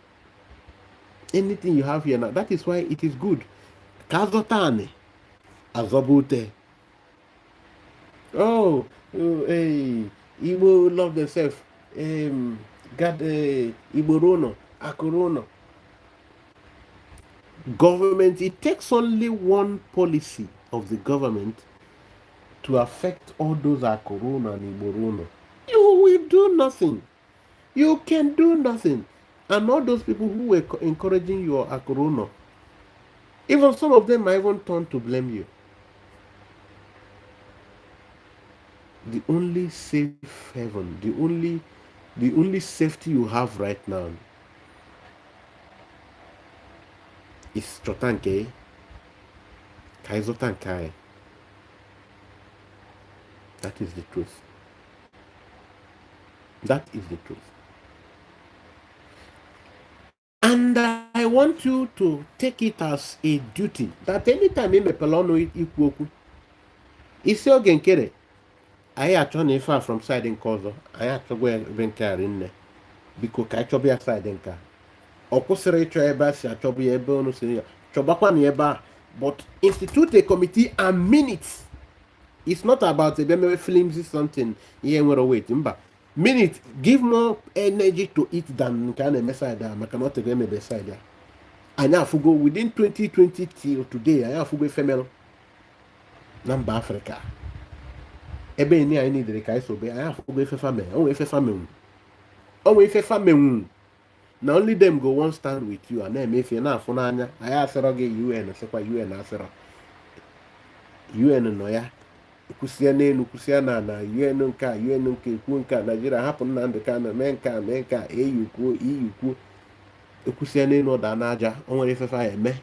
Anything you have here now, that is why it is good. Kazotane, Azobute. Oh, hey, Igbo love themselves. God, Iborono, Akorono. Government, it takes only one policy of the government to affect all those Akorono and Iborono. You will do nothing. You can do nothing. And all those people who were encouraging your Akorono, even some of them might even turn to blame you. The only safe haven, the only safety you have right now is Chotanke, Kaizotankai. That is the truth. That is the truth. And I want you to take it as a duty that anytime you mepelono ikwoku, isi oge nkere, anyị achọ na ife from side nke ọzọ, anyị achọgwa ebe nke a rinne, biko ka anyị chọba ya side nke a. ọ kwụsịrị ịchọ ebe a si achọbụ ya ebe ọnụ si ya chọbakwa na ebe a but institute a committee and minutes. It's not about a memory films is something here nwere wait mba minute give more energy to it than nke a na-eme side a maka na ọ tego emebe side a anyị afụgo within 2020 till today anyị afụgo efemerụ na mba Afrịka ebe ni anyị nidere ka anyị sobe anyị afụgo efefame onwe efefamenwu na only them go one stand with you a na-eme efe na-afụ n'anya anyị asịrọ gị UN sịkwa UN asịrọ UN nọ ya kwụsịa n'elu kwụsịa na UN nke a UN nke kwuo nke a Naịjirịa hapụ Nnamdị Kanụ mee nke a EU kwuo ekwụsịa n'elu ọda n'aja o nwere efefe anyị eme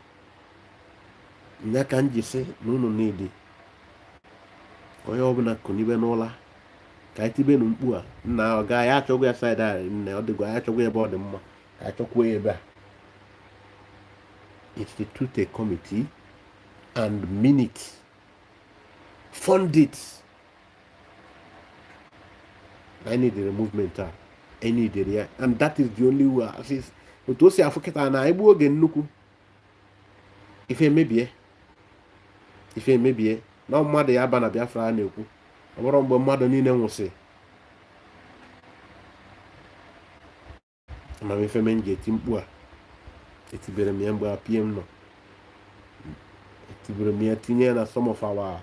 nya ka m ji sị na unu niile onye ọbụla kụnibe n'ụla ka anyị tibe na mkpu a nna ọ ga ya achọgwa ya saịdị a nne ọ dịgwa ya achọgwa ebe ọ dị mma ka achọkwuo ebe a institute a committee and minutes fund it. I need the movement. I need it, and that is the only way. Otu o si afụ kịta na egbu oge nnukwu ife emebie na mmadụ ya aba na Biafra a na-ekwu ọ bụrụ mgbe mmadụ niile nwụsị ma ife me nji eti mkpu a etibere m ya mgbe PM nọ etibere m ya tinye na some of our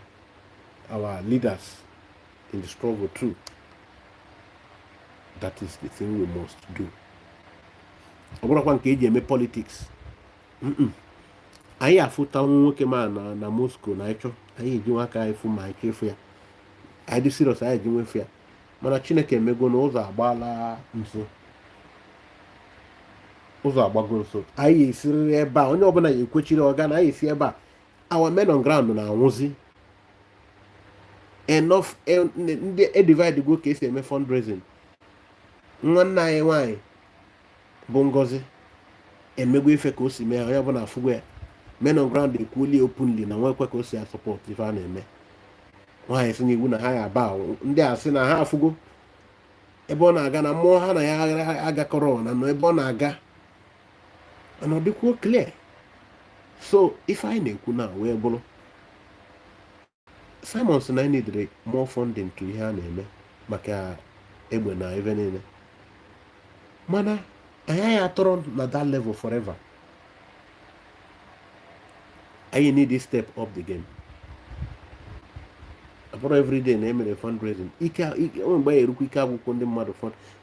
leaders in the struggle too. That is the thing we must do. Ọ bụrụkwa nke eji eme politics. Anyị afụta nwoke ma na Moscow na ịchọ anyị eji nwaka anyị fụ ma anyị chefu ya anyị dị serious anyị eji nwefu ya mana Chineke emego na ụzọ agbago nso anyị esiriri ebe a onye ọbụla ya ekwechiri ọga na anyị esi ebe a our men on ground na-anwụzi enough ndị edivide go ka esi eme fundraising. Nwanne anyị nwaanyị bụ Ngozi emegbu ife ka o si mee onye ọbụla afụgo ya men on ground ekwuoli openly na nwekwe ka o si support ife a na-eme nwaanyị si n'iwu na ha ya aba ndị a sị na ha afụgo ebe ọ na-aga na mmụọ ha na ya agakọrọ na ebe ọ na-aga and ọ dịkwuo clear. So ife anyị na-ekwu na wee bụrụ Simon sị na anyị needed more funding to ihe a na-eme maka egbe na ebe niile mana anyị atọrọ na that level forever. I need to step up the game. About every day, I make fundraising.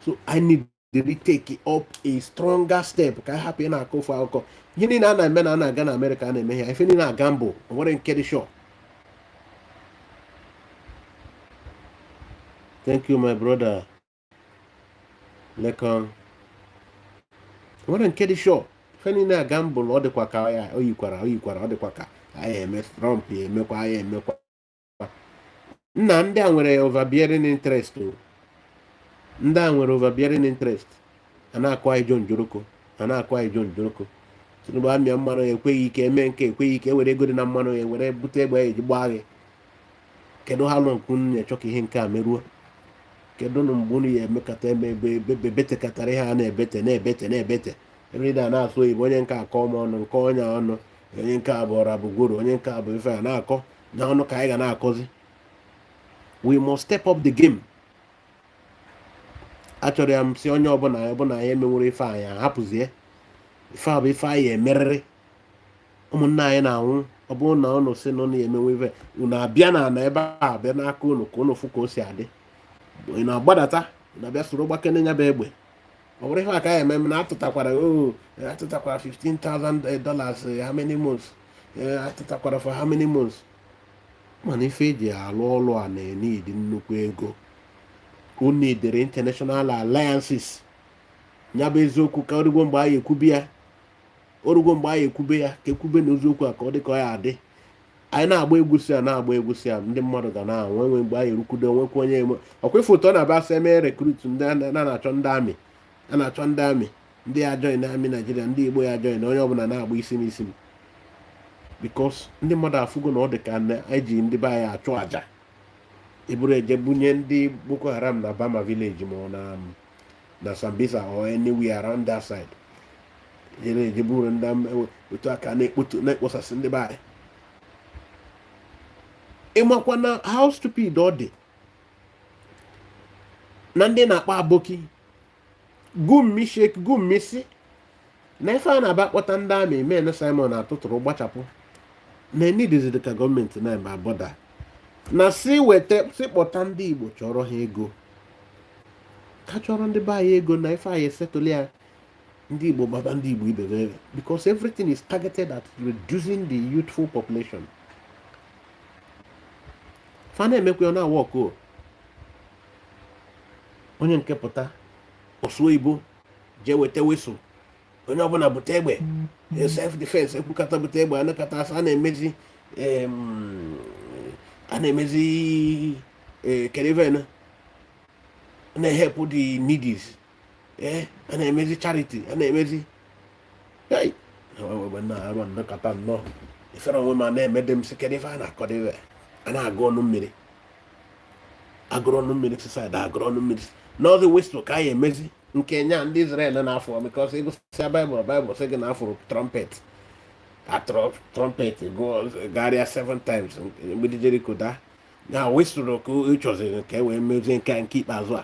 So I need to take up a stronger step. Can happen na go for alcohol. You need na men na Ghana America na me. If you need na gamble, I want to get sure. Thank you, my brother. Lekon. I want to get sure. Feni na gamble ọ dịkwa ka ya oyikwara ọ dịkwa ka IMF Trump emekwa nna ndị a nwere overbearing interest ndị a nwere overbearing interest a na-akọ anyị John Joroko Tinubu amịa mmanụ ekweghị ike eme nke ekweghị ike were ego dị na mmanụ ya were bute egbe eji gbaa gị kedu ha lọ nkwu na-echọ ka ihe nke a meruo kedu na mgbe unu ya emekata betekatara ihe a na-ebete Rida na-asụ Igbo onye nke akọ m ọnụ nke onye ọnụ onye nke abụọ abụgoro onye nke abụ ife a na-akọ na ọnụ ka anyị ga na-akọzi. We must step up the game. Achọrọ ya m si onye ọbụla ya emenwere ife anyị ahapụzie ife a bụ ife anyị emerịrị ụmụnna anyị na-anwụ ọ bụrụ na ụnụ si na ụnụ ya emenwe ife unu abịa na ebe a abịa n'aka unu ka unu fụ ka o si adị ị na-agbadata na-abịa soro gbakene nya bụ egbe ọ bụrụ ihe aka ya eme na atụtakwara $15,000 how many months atụtakwara for how many months mana ife eji alụ ọlụ a na-enidi nnukwu ego unu idere international alliances nya bụ eziokwu ka orugbo mgbe anyị ekwube ya ka ekwube na eziokwu a ka ọ dị ka ọ ya adị anyị na-agba egwusi a ndị mmadụ ga na-anwe enwe mgbe anyị erukwudo onwekwa onye eme ọkwefe ụtọ na-aba asa eme rekrut ndị na-achọ ndị amị a na-achọ ndị amị ndị ya join na amị Naijiria ndị Igbo ya join onye ọbụla na-agba isi n'isi because ndị mmadụ afụgo na ọ dị ka eji ndị be anyị achụ aja eburu eje bunye ndị Boko Haram na Bama village ma na Sambisa or anywhere around that side jere ejeburu ndị otu aka na-ekposasị ndị be anyị. Ịmakwa na how stupid ọ dị na ndị na-akpa aboki gummi shek gummi si na ife a na-aba kpọta ndị amị men Simon atụtụrụ gbachapụ na enidizidi ka gọọmenti na-eme abọda na si kpọta ndị Igbo chọrọ ha ego ka chọrọ ndị be anyị ego na ife anyị esetụli ya ndị Igbo gbaba ndị Igbo ibe because everything is targeted at reducing the youthful population. Fa na-emekwa na wọk onye nke pụta osuo Igbo jee weta weso onye ọbụla bute egbe self defense ekwukata bute egbe anakata asa a na-emezi kereven na-ehepụ the needies a na-emezi charity a na-emezi na-arụ nnọkọta nnọọ ifere onwe ma na-emede m si kedu ife a na-akọdebe a na-agụ ọnụ mmiri agụrụ ọnụ mmiri siside agụrụ ọnụ mmiri n'ọdụ westụ ka anyị emezi nke nya ndị Israel na-afọ because ịgụsịa Bible sị gị na afụrụ trumpet garịa 7 times mgbidi Jericho daa na westụrụ ka ịchọziri ka e wee mezie nke ikpeazụ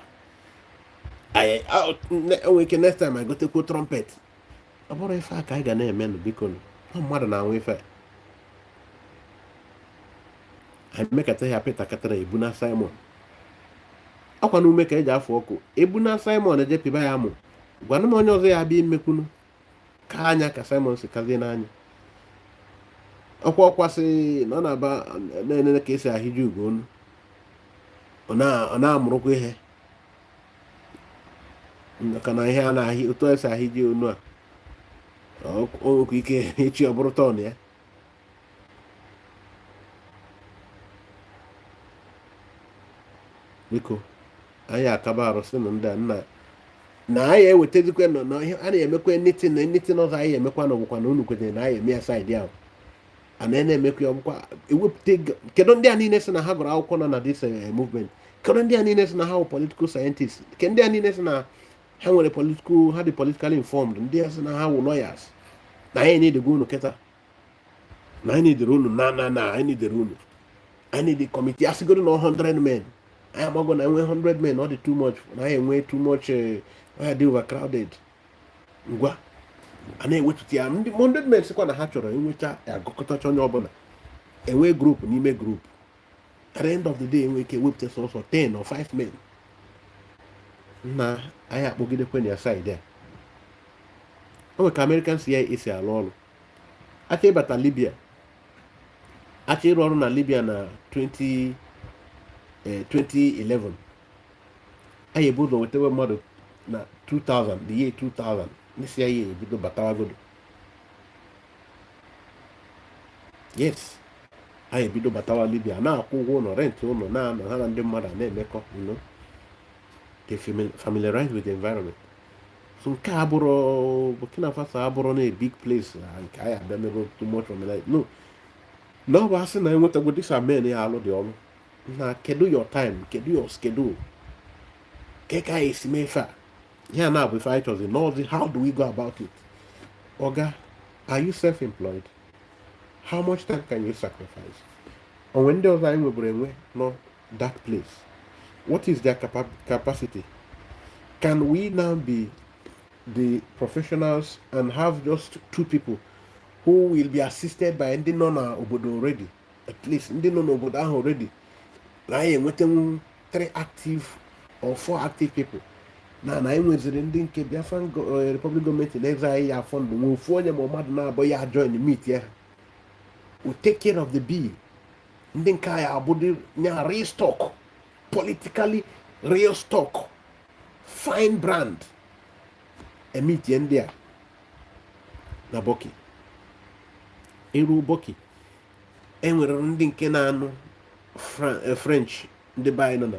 a enwere ike next time agotekwu trumpet. Ọ bụrụ ife a ka anyị ga na-emenụ biko na mmadụ na-anwụ ife anyị mekata ya Pita katara ebu na Simon ọkwa na ume ka eji afọ ọkụ ebu na Simon ejepịba ya amụ gwanụ m onye ọzọ ya bịa imekwunu ka anya ka Simon si kazie n'anya ọkwa sị na ọ na-aba na-enene ka esi ahịji ugo onu ọ na-amụrụkwa ihe maka na ihe a na-ahị otu esi ahịji onu a okwu ike echi ọ bụrụ tọn ya. Biko anyị akaba arụsị na ndị a na anyị ewetazikwe na ihe a na-emekwa nitin ọzọ anyị emekwa na ọbụkwa na unu kwenyere na anyị eme ya saịdị ahụ a na-emekwa ọbụkwa ewepụta kedu ndị a niile sị na ha gụrụ akwụkwọ nọ na this movement kedu ndị a niile sị na ha bụ political scientists ke ndị a niile sị na ha nwere ha dị politically informed ndị a sị na ha wụ lawyers na anyị nidego unu kịta na anyị nidere unu na anyị nidere unu anyị nidi kọmitii asịgoro na 100 men anyị amago na enwe 100 men ọ dị too much na anyị enwe too much dị overcrowded ngwa a na-ewetuta ya ndị 100 men sịkwa na ha chọrọ enwecha agụkọtacha onye ọbụla enwe group n'ime group at the end of the day enwe ike wepụta sọsọ 10 or 5 men na anyị akpọgidekwe na ya side a o nwere ka American CIA si alụ ọrụ acha ịbata Libya acha ịrụ ọrụ na Libya na 2011 anyị ebu ụzọ wetawe mmadụ na 2000 the year 2000 n'isi anyị ebido batawagodo yes anyị ebido batawa Libya na-akwụ ụgwọ ụlọ rent ụlọ na-anọ ha na ndị mmadụ a na-emekọ they familiarize with the environment. So nke a bụrụ Burkina Faso abụrụ na a big place nke anyị abịa mebe too much familiarize no na ọ bụ asị na enwetago dịsa men ya alụ dị ọrụ na kedu your time kedu your schedule ka anyị esi mee ife a ya na-abụ ife anyị chọzi n'ọzi how do we go about it? Oga, are you self-employed? How much time can you sacrifice? Onwe ndị ọzọ anyị nweburu enwe nọ that place, what is their capacity? Can we now be the professionals and have just 2 people who will be assisted by ndị nọ na obodo already, at least ndị nọ n'obodo ahụ already na anyị enwetenwu 3 active or 4 active people na anyị nweziri ndị nke Biafran Republic gọọmenti na-eze anyị ya afọ ndụ nwe ofu onye ma mmadụ na-abụ ya join meet ya we take care of the bill. Ndị nke anyị abụdị nya real stock, politically real stock, fine brand emit ya ndị a na Boki eru Boki enwere ndị nke na-anụ French ndị be anyị nọ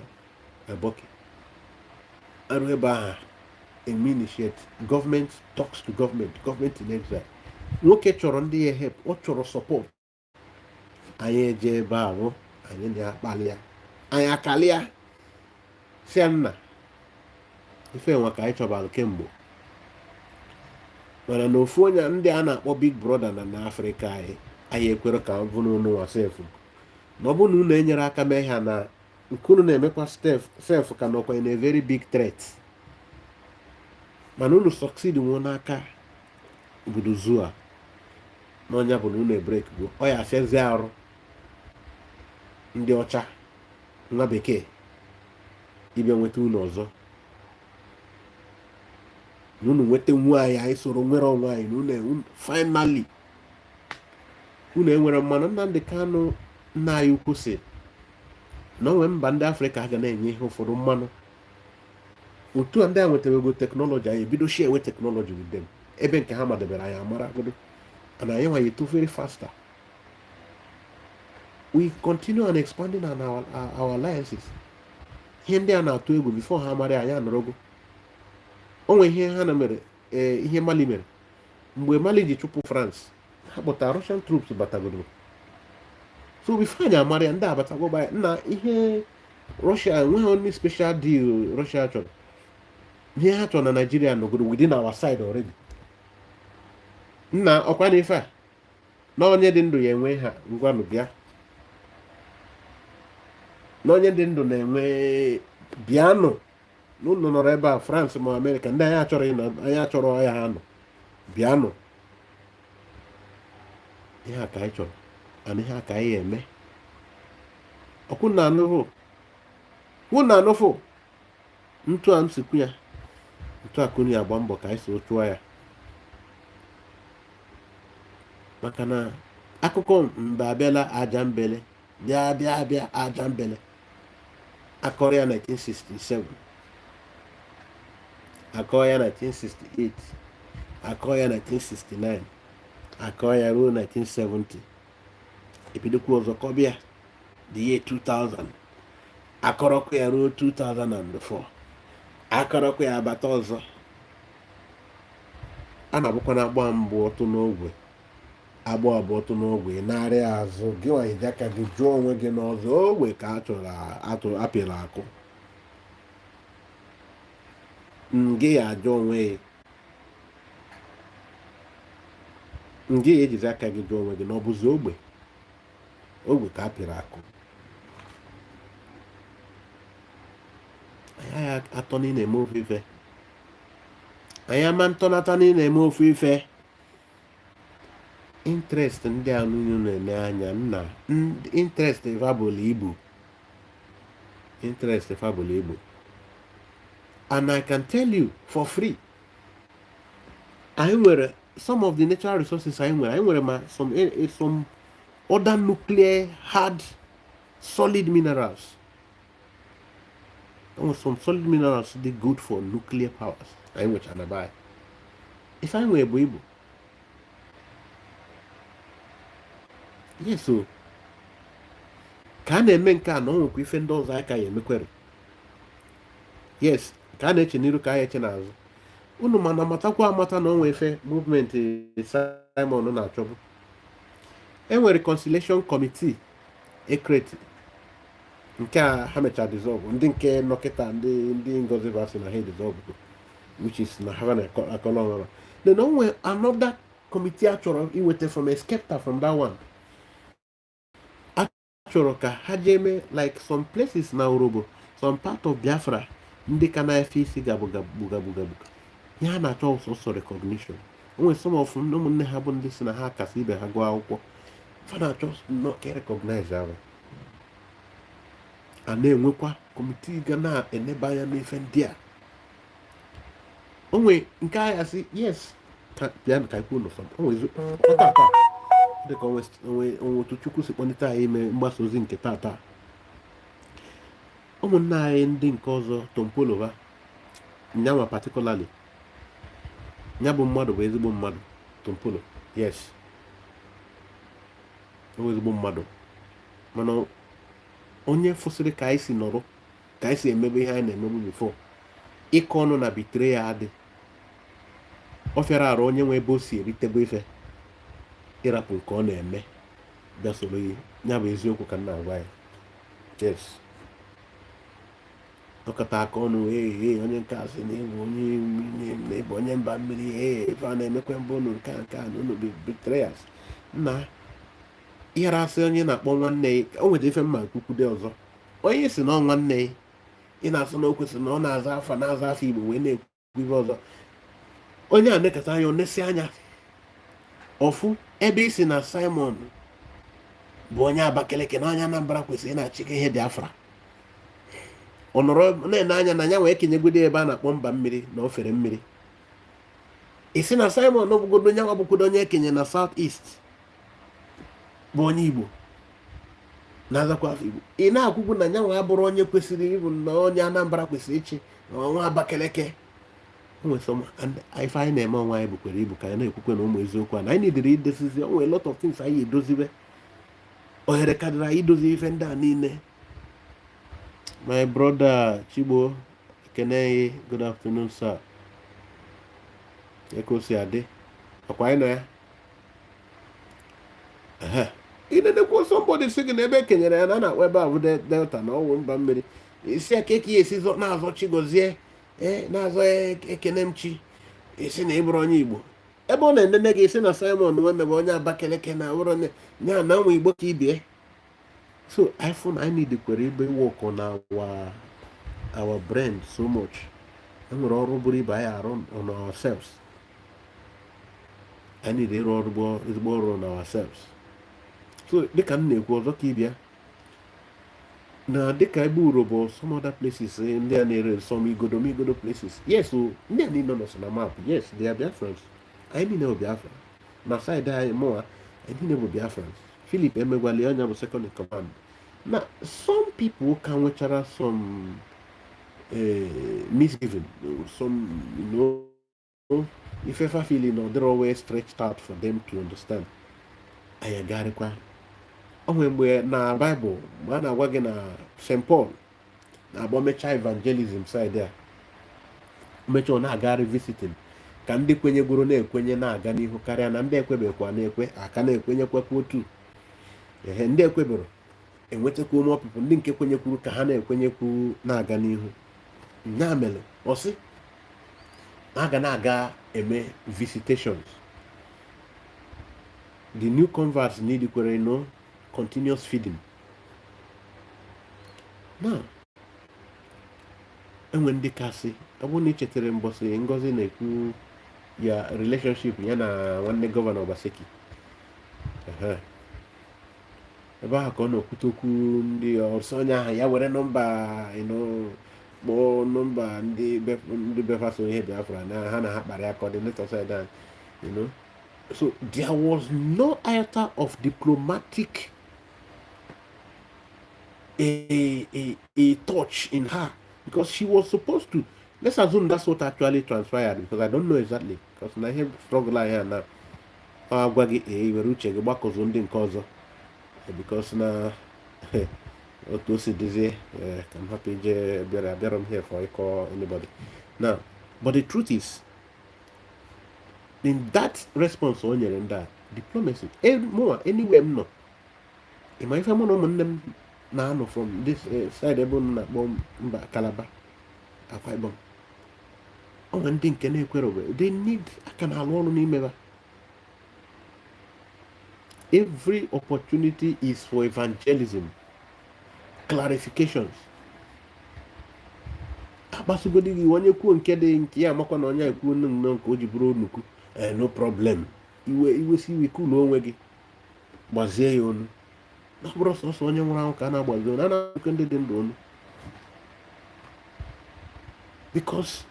na Boki arụ ebe ahụ initiate government talks to government in exile. Nwoke chọrọ ndị ya help, ọ chọrọ support, anyị eje ebe ahụ anyị na-akpali ya anyị akali ya si nna ife nwa ka anyị chọbalụ kemgbe mana na ofu onye ndị a na-akpọ big brother na Afrịka anyị ekwere ka m bụrụ n'ụwa sef na ọ bụrụ na unu enyere aka mee ha na nke unu na-emekwa sef ka nọkwa in a very big threat mana unu succeed nwụọ n'aka obodo zoo a n'ọnya bụ na unu ebrek bụ ọ ya afịazi arụ ndị ọcha nwa bekee ịbịa nweta unu ọzọ na unu nweta nwaanyị anyị soro nwere onwe anyị na unu finally unu enwere mmanụ. Nnamdị Kanụ nna anyị ukwu si na onwe mba ndị Afrịka ga na-enye ihe ụfọdụ mmanụ otu a ndị a nwetara ego teknọlọji anyị ebido share ewe teknọlọji with them ebe nke ha madebere anyị amara godo and anyị nwaanyị too very faster. We continue on expanding on our alliances. Ihe ndị a na-atụ egwu before ha mara anyị anọrọgo. Onwe ihe ha na mere ihe Mali mere mgbe Mali ji chụpụ France ha kpọtara Russian troops batagodo so before anyị amara ya ndị abatago ba na ihe Russia enweghị only special deal Russia chọrọ ihe ha chọrọ na Nigeria nọgoro within our side already. Nna ọkwa na ife a na onye dị ndụ ya enwe ha ngwanụ bịa na onye dị ndụ na-enwe bịanụ n'ụlọ nọrọ ebe a France ma Amerịka ndị anyị achọrọ ịnọ anyị achọrọ ya ha nọ bịanụ ihe a ka anyị chọrọ ana ihe a ka anyị eme ọkwụ na anụfụ ntu a m sikwu ya ntu a kunu ya agba mbọ ka anyị so chụọ ya maka na akụkọ mba abịala aja mbele bịa aja mbele akọrọ ya 1967 akọrọ ya 1968 akọrọ ya 1969 akọrọ ya ruo 1970 ebidokwa ọzọ kọbịa the year 2000 akọrọkwa ya ruo 2004 akọrọkwa ya abata ọzọ a na-abụkwa na agba mbụ ọtụ n'ogwe agba abụọ ọtụ n'ogwe narị azụ gị nwanyị ji aka gị jụọ onwe gị n'ọzọ ogwe ka a chọrọ apịrị akụ ngị ya ajụ onwe ngị ya ejizi aka gị jụọ onwe gị na ọ bụzi ogwe ka apịrị akụ. Anyị atọ na ị na-eme ofu ife anyị ama ntọnata na ị na-eme ofu ife interest ndị a unu na-eme anya nna interest fabụl igbo and I can tell you for free anyị nwere some of the natural resources anyị nwere ma some other nuclear hard solid minerals. Some solid minerals dey good for nuclear powers anyị nwechara na bai ife anyị nwere bụ igbo yes so ka a na-eme nke a na ọ nwekwa ife ndị ọzọ anyị ka ya emekwere yes ka a na-eche n'iru ka anyị eche n'azụ unu mana matakwa amata na onwe ife movement Simon na-achọbụ enwere reconciliation committee ekreti nke a ha mechara dissolve ndị nke nọkịta ndị ngozi vasi na ha dissolve which is na ha na akọlọnọrọ then onwe another committee a chọrọ iweta from escaped from that one a chọrọ ka ha jee mee like some places na Urhobo some part of Biafra ndị ka na-efe isi gabuga ihe ha na-achọ ọsọsọ recognition onwe some of ụmụnne ha bụ ndị si na ha kasị ibe ha gụọ akwụkwọ fa na-achọ ka recognize ahụ a na-enwekwa kọmitii ga na-eneba anya n'ife ndị a onwe nke agha si yes bịa ka ikwu n'ụfọdụ onwe dịka onwe otu Chukwu si kpọlite anyị ime mgbasa ozi nke tata ụmụnna anyị ndị nke ọzọ Tompolova nyanwa particularly nya bụ mmadụ bụ ezigbo mmadụ Tompolo yes o ezigbo mmadụ mana onye fụsịrị ka anyị si nọrọ ka anyị si emebe ihe anyị na-emebu before ịkọ ọnụ na betrayal adị ọ fịara arụ onye nwe ebe o si eritebe ife ịrapụ nke ọ na-eme bịa soro ya bụ eziokwu ka m na-agwa ya yes nọkọta aka ọnụ onye nke asị na-ebu onye mba mmiri ife a na-emekwe mbụ unu nke a na unu betrayals nna ịghara asị onye na-akpọ nwanne ya o nweta ife mma nkwukwude ọzọ onye si na nwanne ya ị na-asụ na o kwesịrị na ọ na-aza afọ Igbo wee na-ekwu ife ọzọ onye a nekọta anya onesi anya ọfụ ebe isi na Simon bụ onye Abakaliki na onye Anambra kwesịrị na-achịkọ ihe Biafra ọ nọrọ na-ene anya na ya wee kenyegode ebe a na-akpọ mba mmiri na ofere mmiri isi na Simon bụgodo onye nwa bụgodo onye ekenye na South East bụ onye Igbo na-azakwa afọ Igbo ị na-akwụgwu na nyanwa abụrụ onye kwesịrị ịbụ na onye Anambra kwesịrị ịchị na ọnwa Abakaliki ife anyị na-eme ọnwa anyị bukwere ibu ka anyị na-ekwukwe na ụmụ eziokwu a na anyị nidiri idosizi onwe lot of things anyị edozibe ohere kadịrị anyị idozi ife ndị a niile. My brother Chigbo Ekene, good afternoon sir. Eko si adị ọkwa anyị na ya ịnenekwu somebody si gị na ebe ekenyere ya na na-akpọ ebe a bụ Delta na ọwụ mba mmiri isi aka eke ya esi na-azọ Chigozie na-azọ Ekenemchi isi na ịbụrụ onye Igbo ebe ọ na-enene gị isi na Simon nweme bụ onye Abakaliki na bụrụ onye ya na ụmụ Igbo ka ibie. So I need kwere ibe work on our brain so much. Enwere ọrụ buru ibe anyị arụ on ourselves. I need ịrụ ọrụ ezigbo ọrụ on ourselves. So dịka m na-ekwu ọzọ ka ịbịa na dịka ebe Urobo some other places ndị a na-ere some igodo places. Yes, so ndị a niile nọ na map. Yes, they are Biafrans. Anyị niile bụ Biafra. Na side anyị mụa anyị niile bụ Biafrans. Philip Emegwali onye bụ second in command. Now, some people can nwechara some misgiving, some, if ever feeling or they're always stretched out for them to understand. I agarikwa. Onwe mgbe na Bible, ma na-agwa gị na St. Paul na-agba mecha evangelism side there. Mecha ọ na-agagharị visiting ka ndị kwenyegoro na-ekwenye na-aga n'ihu karịa na ndị ekwebekwa na-ekwe aka na-ekwenyekwa otu. Ndị ekwebero enwetakwa ụmụ ọpụpụ ndị nke kwenyekwuru ka ha na-ekwenyekwu na-aga n'ihu. Nya mere ọsị na-aga na-aga eme visitations. The new converts need kwere continuous feeding. Now enwe ndị kasị ọ bụrụ na ị chetara mbọsị Ngozi na-ekwu ya relationship ya na nwanne gọvanọ Obaseki ebe ahụ ka ọ na-ekwute okwu ndị ọsọ onye ahụ ya were nọmba kpọọ nọmba ndị befaso ihe Biafra na ha na ha kpara ya coordinator side so there was no iota of diplomatic a touch in her because she was supposed to, let's assume that's what actually transpired because I don't know exactly because na ihe struggle here na agwa gị were uche gị gbakọzụ ndị nke ọzọ because na otu o si dizie ka m hapụ ije abịara m here for ịkọ anybody now, but the truth is in that response o nyere ndị a diplomacy anywhere m nọ ịma ife mụ na ụmụnne m na-anọ from this side ebe unu na-akpọ mba Calabar Akwa Ibom onwe ndị nke na-ekwerobe they need aka na alụ ọrụ n'ime ha. Every opportunity is for evangelism, clarifications. Akpasugodi gị onye kwuo nke dị nke ya amakwa na onye ekwuo nnọọ nke o ji bụrụ onukwu no problem. Iwe si iwe kwuo onwe gị gbazie ya onu. Na bụrụ sọsọ onye nwụrụ anwụ ka a na-agbazi onu, a na-akụ ndị dị ndụ onu. Because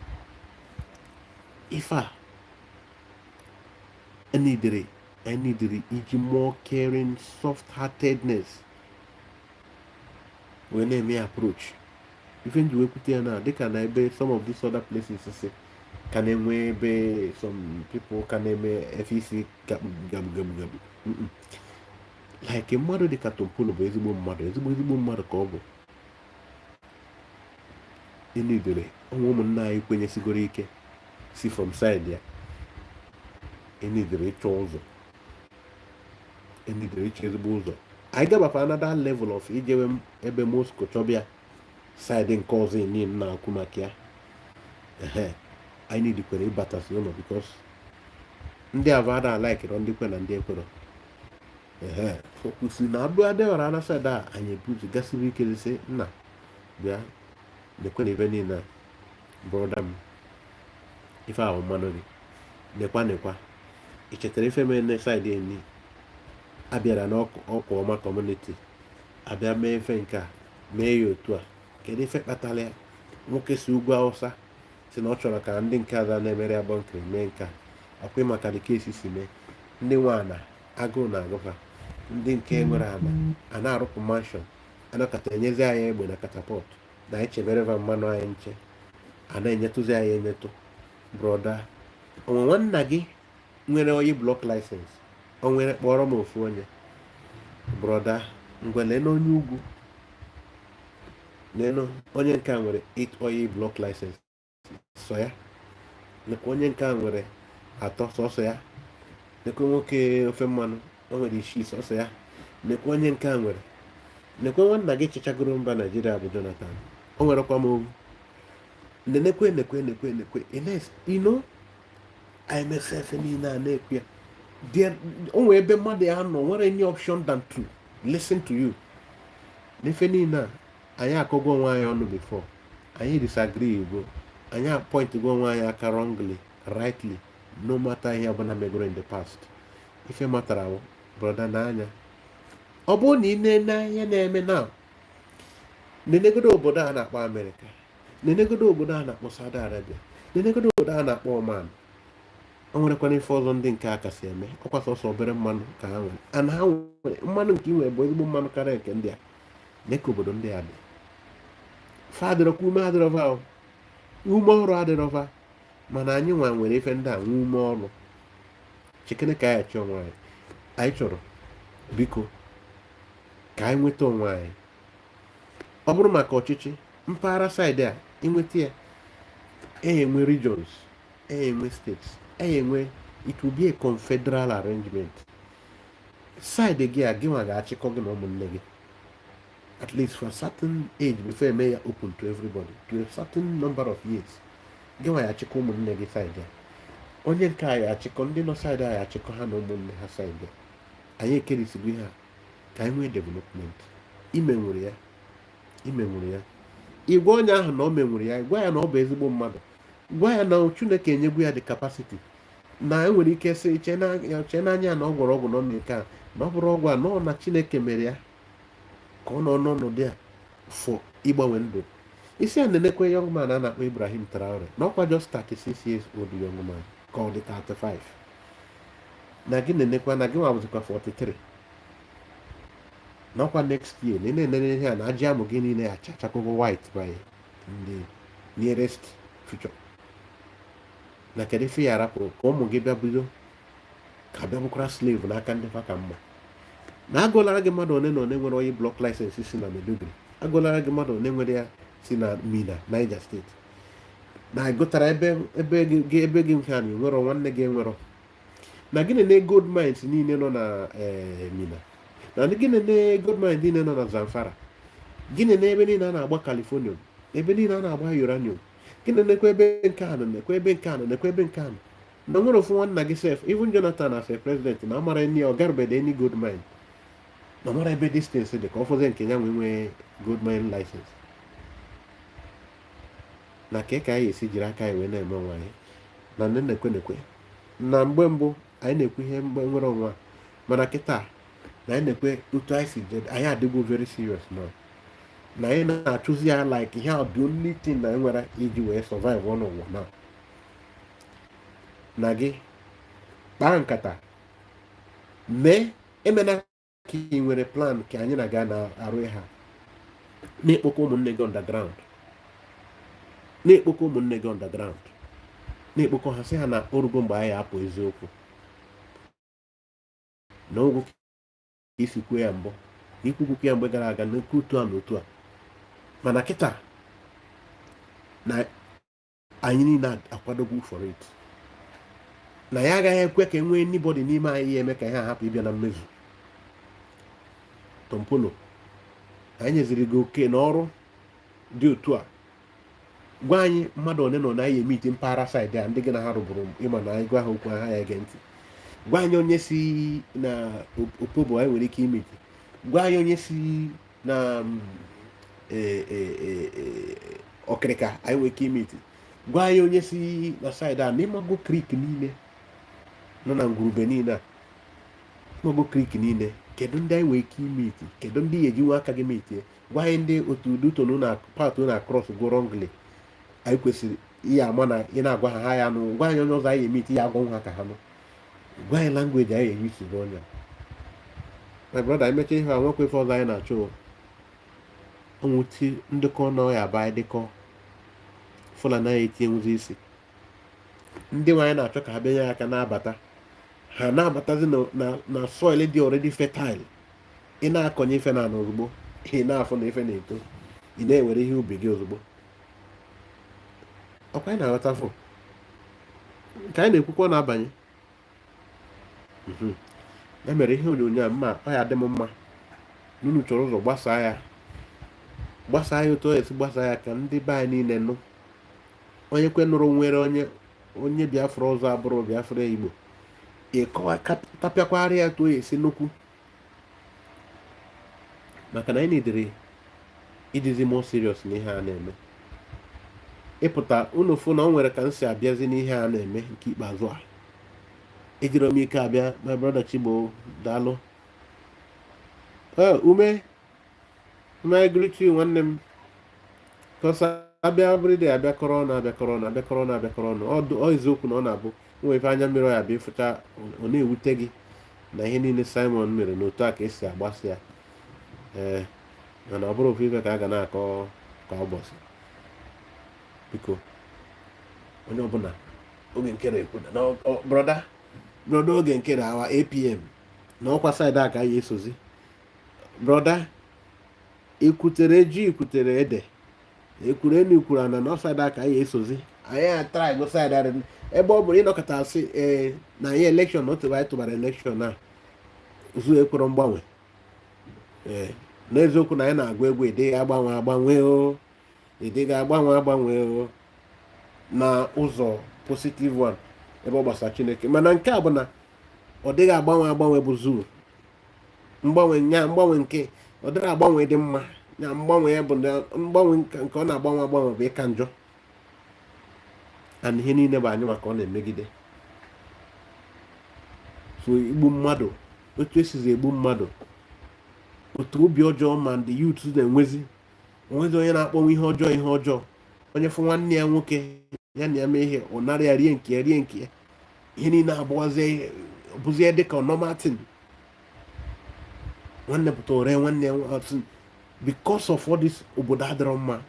if I needed iji more caring, soft-heartedness when they approach. Even you put here now, they can be some of these other places. Can they be some people can they FEC gab. Like a mother they can pull of ezigbo mother cover. You need a woman now when you see see from side there. You need the rich also. And the rich is bozo. I got up another level of Ijewem Ebe Moscow Chobia. side nke ọzọ enyi m na-akwu maka ya anyị nidikwere ịbatasị ụlọ bikos ndị avada alaikịrọ ndị kwe na ndị ekwero kwụsị na abụ adịghọrọ na side a anyị ebuzi gasịrị ikelesi nna bịa nekwe na ibe niile broda m ife ahụ mmanụ gị nekwa ị chetara ife mere na side enyi abịara na ọkwa ọma kọmuniti abịa mee ife nke a mee ya otu a kedu ife kpatara ya nwoke si ugwu Awụsa si na ọ chọrọ ka ndị nke ada na-emere ya bọnkịrị mee nke a akwa maka dị kesi si mee ndị nwe ana agụụ na-agụfa ndị nke nwere ana a na-arụpụ manshọn anakọta enyezi anyị egbe na katapọt na anyị chebereva mmanụ anyị nche a na-enyetụzi anyị enyetụ broda onwe nwanna gị nwere oyi blọk laịsensị o nwere kpọrọ m ofu onye broda ngwele n'onye ugwu nenu onye nke a nwere 8 oyi blọk laịsensị sọ ya nekwa onye nke a nwere 3 sọsọ ya nekwa nwoke ofe mmanụ o nwere 6 sọsọ ya nekwa onye nke a nwere nekwa nwanna gị chịchagoro mba Naijiria bụ Jonathan o nwerekwa m owu nekwe ino anyị mesịa efe niile a na-ekwu ya o nwere ebe mmadụ ya nọ nwere any option than to listen to you n'ife niile a anyị akọgo onwe anyị ọnụ before anyị disagree igbo anyị appointgo onwe anyị aka wrongly rightly no matter ihe ọbụla megoro in the past ife matara broda n'anya ọ bụrụ na ị na-ene ihe na-eme na nenegodo obodo a na-akpọ Amerịka nenegodo obodo a na-akpọ Saudi Arabia nenegodo obodo a na-akpọ Oman o nwerekwana ife ọzọ ndị nke a kasị eme ọkwa sọsọ obere mmanụ ka ha nwere ana ha nwere mmanụ nke ị nwere bụ ezigbo mmanụ karịa nke ndị a dịka obodo ndị a dị fa adịrọkwa ume adịrọva ume ọrụ adịrọva mana anyị nwa nwere ife ndị a nwe ume ọrụ chekene ka anyị achị onwe anyị anyị chọrọ biko ka anyị nweta onwe anyị ọ bụrụ maka ọchịchị mpaghara saịdị a ịnweta ya enwe regions enwe states enwe it will be a confederal arrangement side gị a gị nwa ga-achịkọ gị na ụmụnne gị at least for a certain age before eme ya open to everybody to a certain number of years gị nwa ya achịkọ ụmụnne gị side ya onye nke a ya achịkọ ndị nọ side a ya achịkọ ha na ụmụnne ha side ya anyị ekerisigo ihe a ka anyị nwee development imenwere ya igwe onye ahụ na o menwere ya gwa ya na ọ bụ ezigbo mmadụ gwa ya na Chineke enyegwu ya the capacity na enwere ike sị chee n'anya na ọ gwọrọ ọgwụ nọ nke a na ọ bụrụ ọgwụ a nọ na Chineke mere ya ka ọ nọ n'ọnọdụ a fọ ịgbanwe ndụ isi a na-enekwe young man a na-akpọ Ibrahim Traore na ọkwa just 36 years old young man ka ọ dị 35 na gị na-enekwa na gị nwa bụzikwa 43 na ọkwa next year na ị na-enene ihe a na ajị amụ gị niile achachakogo white by the nearest future na kedu ife ya rapụrụ ka ụmụ gị bịa bido ka bịa bụkwara slave n'aka ndị fa ka mma na agụlara gị mmadụ one na one nwere onye blọk laịsensị si na Maiduguri agụlara gị mmadụ one nwere ya si na Mina Niger steeti na agụtara ebe gị nke a na enwero nwanne gị enwero na gịnị na gold mines niile nọ na Mina na gịnị na gold mines niile nọ na Zamfara gịnị na ebe niile a na-agba Californium ebe niile a na-agba uranium gịnị nekwa ebe nke a nọ nekwa ebe nke a nọ nekwa ebe nke a nọ na nwere ofu nwanna gị sef even Jonathan as a president na amara ni ọ garubede any gold mine na mara ebe distance dị ka ọ fọzie nke ya nwee gold mine license na ka anyị esi jiri aka anyị wee na-eme onwe anyị na nne na-ekwe na mgbe mbụ anyị na-ekwu ihe mgbe nwere onwe mana kịta na anyị na-ekwe otu anyị si jede anyị adịgo very serious now na anyị na-achụzi ya like ihe a the only thing na nwere iji wee survive ọnụ ụwa na gị kpaa nkata mee emena ka ị nwere plan ka anyị na-aga na-arụ ha na-ekpokọ ụmụnne gị underground na-ekpokọ ha sị ha na orugo mgbe anyị apụ eziokwu na ogwu ka isi kwuo ya mbụ ikwukwu ya mgbe gara aga na ekwu otu a na otu a mana kịta na anyị niile akwadogo for it na ya agaghị ekwe ka enwee anybody n'ime anyị ya eme ka ihe a hapụ ịbịa na mmezu Tompolo anyị nyeziri gị oke n'ọrụ dị otu a gwa anyị mmadụ one nọ na anyị emiti mpaghara saịdị a ndị gị na ha rụbụrụ ịma na anyị gwa ha okwu ha ya ege ntị. Gwa anyị onye si na opobo anyị nwere ike imiti. Gwa anyị onye si na ọkịrịka anyị nwere ike imiti. Gwa anyị onye si na saịdị a n'ịmago krik niile nọ na ngwurube niile a ịmago krik niile kedu ndị anyị nwere ike imiti, kedu ndị ya eji nwa aka gị metie. Gwa anyị ndị otu duton na pat na cross go wrongly anyị kwesịrị ihe ama na ị na-agwa ha ya nụ. Gwa anyị onye ọzọ anyị emiti ya agwa ha ka ha nụ. Gwa anyị langweji anyị eyi isi ọnya. My brother, emecha ihe a nwekwa ife ọzọ anyị na-achọ ọnwụti ndekọ na ya ba dịkọ Fulani anyị etinye isi. Ndị nwaanyị na-achọ ka ha benye aka na-abata ha na-abatazi na soil dị already fertile. Ị na-akọnye ife na ozugbo ị na-afụ na ife na-eto ị na-ewere ihe ubi gị ozugbo. Ọkwa anyị na-aghọtafụ nke anyị na-ekwukwa na-abanye. Ya mere ihe onyonyo a mma ọ ya dị m mma n'unu chọrọ ụzọ gbasaa ya otu esi gbasaa ya ka ndị be anyị niile nụ. Onye kwe nụrụ nwere onye Biafra ọzọ abụrụ Biafra Igbo ịkọwa tapịakwarị ya too esi nnukwu maka na anyị na-edere idizi more serious n'ihe a na-eme. Ịpụta unu fụ na o nwere ka m si abịazi n'ihe a na-eme nke ikpeazụ a. Ejiri m ike abịa my brother Chigbo daalụ. Ume I greet you nwanne m kọsa abịa everyday abịa korona ọ eziokwu na ọ na-abụ nwe ife anya mmiri ya bịa ịfụcha ọ na-ewute gị na ihe niile Simon mere n'otu a ka esi agbasi ya. Mana ọ bụrụ ofu ife ka a ga na-akọ kwa ụbọchị. Biko onye ọbụla oge nke na-ekwu na broda oge nke na awa APM na ọkwa saịdị a ka anyị esozi. Broda ikwutere ji ikwutere ede ekwuru enu ikwuru ana na saịdị a ka anyị esozi. Anyị atara go saịdị a ebe ọ bụrụ ịnọkọta asị na anyị elekshọn otu anyị tụbara elekshọn a zu ekwuru mgbanwe. N'eziokwu na anyị na-agụ egwu ịdịghị agbanwe o na ụzọ positive one ebe ọ gbasara Chineke. Mana nke a bụ na ọ dịghị agbanwe bụ zuru mgbanwe nke ọ dịghị agbanwe dị mma na mgbanwe ya bụ mgbanwe nke ọ na-agbanwe bụ ịka njọ. And ihe niile bụ anyị maka ọ na-emegide. So igbu mmadụ otu esizi egbu mmadụ otu obi ọjọọ ma ndị youth na-enwezi onye na-akpọnwe ihe ọjọọ onye fụ nwanne ya nwoke ya na ya mee ihe ọ nara ya rie nke ya ihe niile abụzie dịka ọnọmatin nwanne pụta ore nwanne ya because of all this obodo adịrọ mma.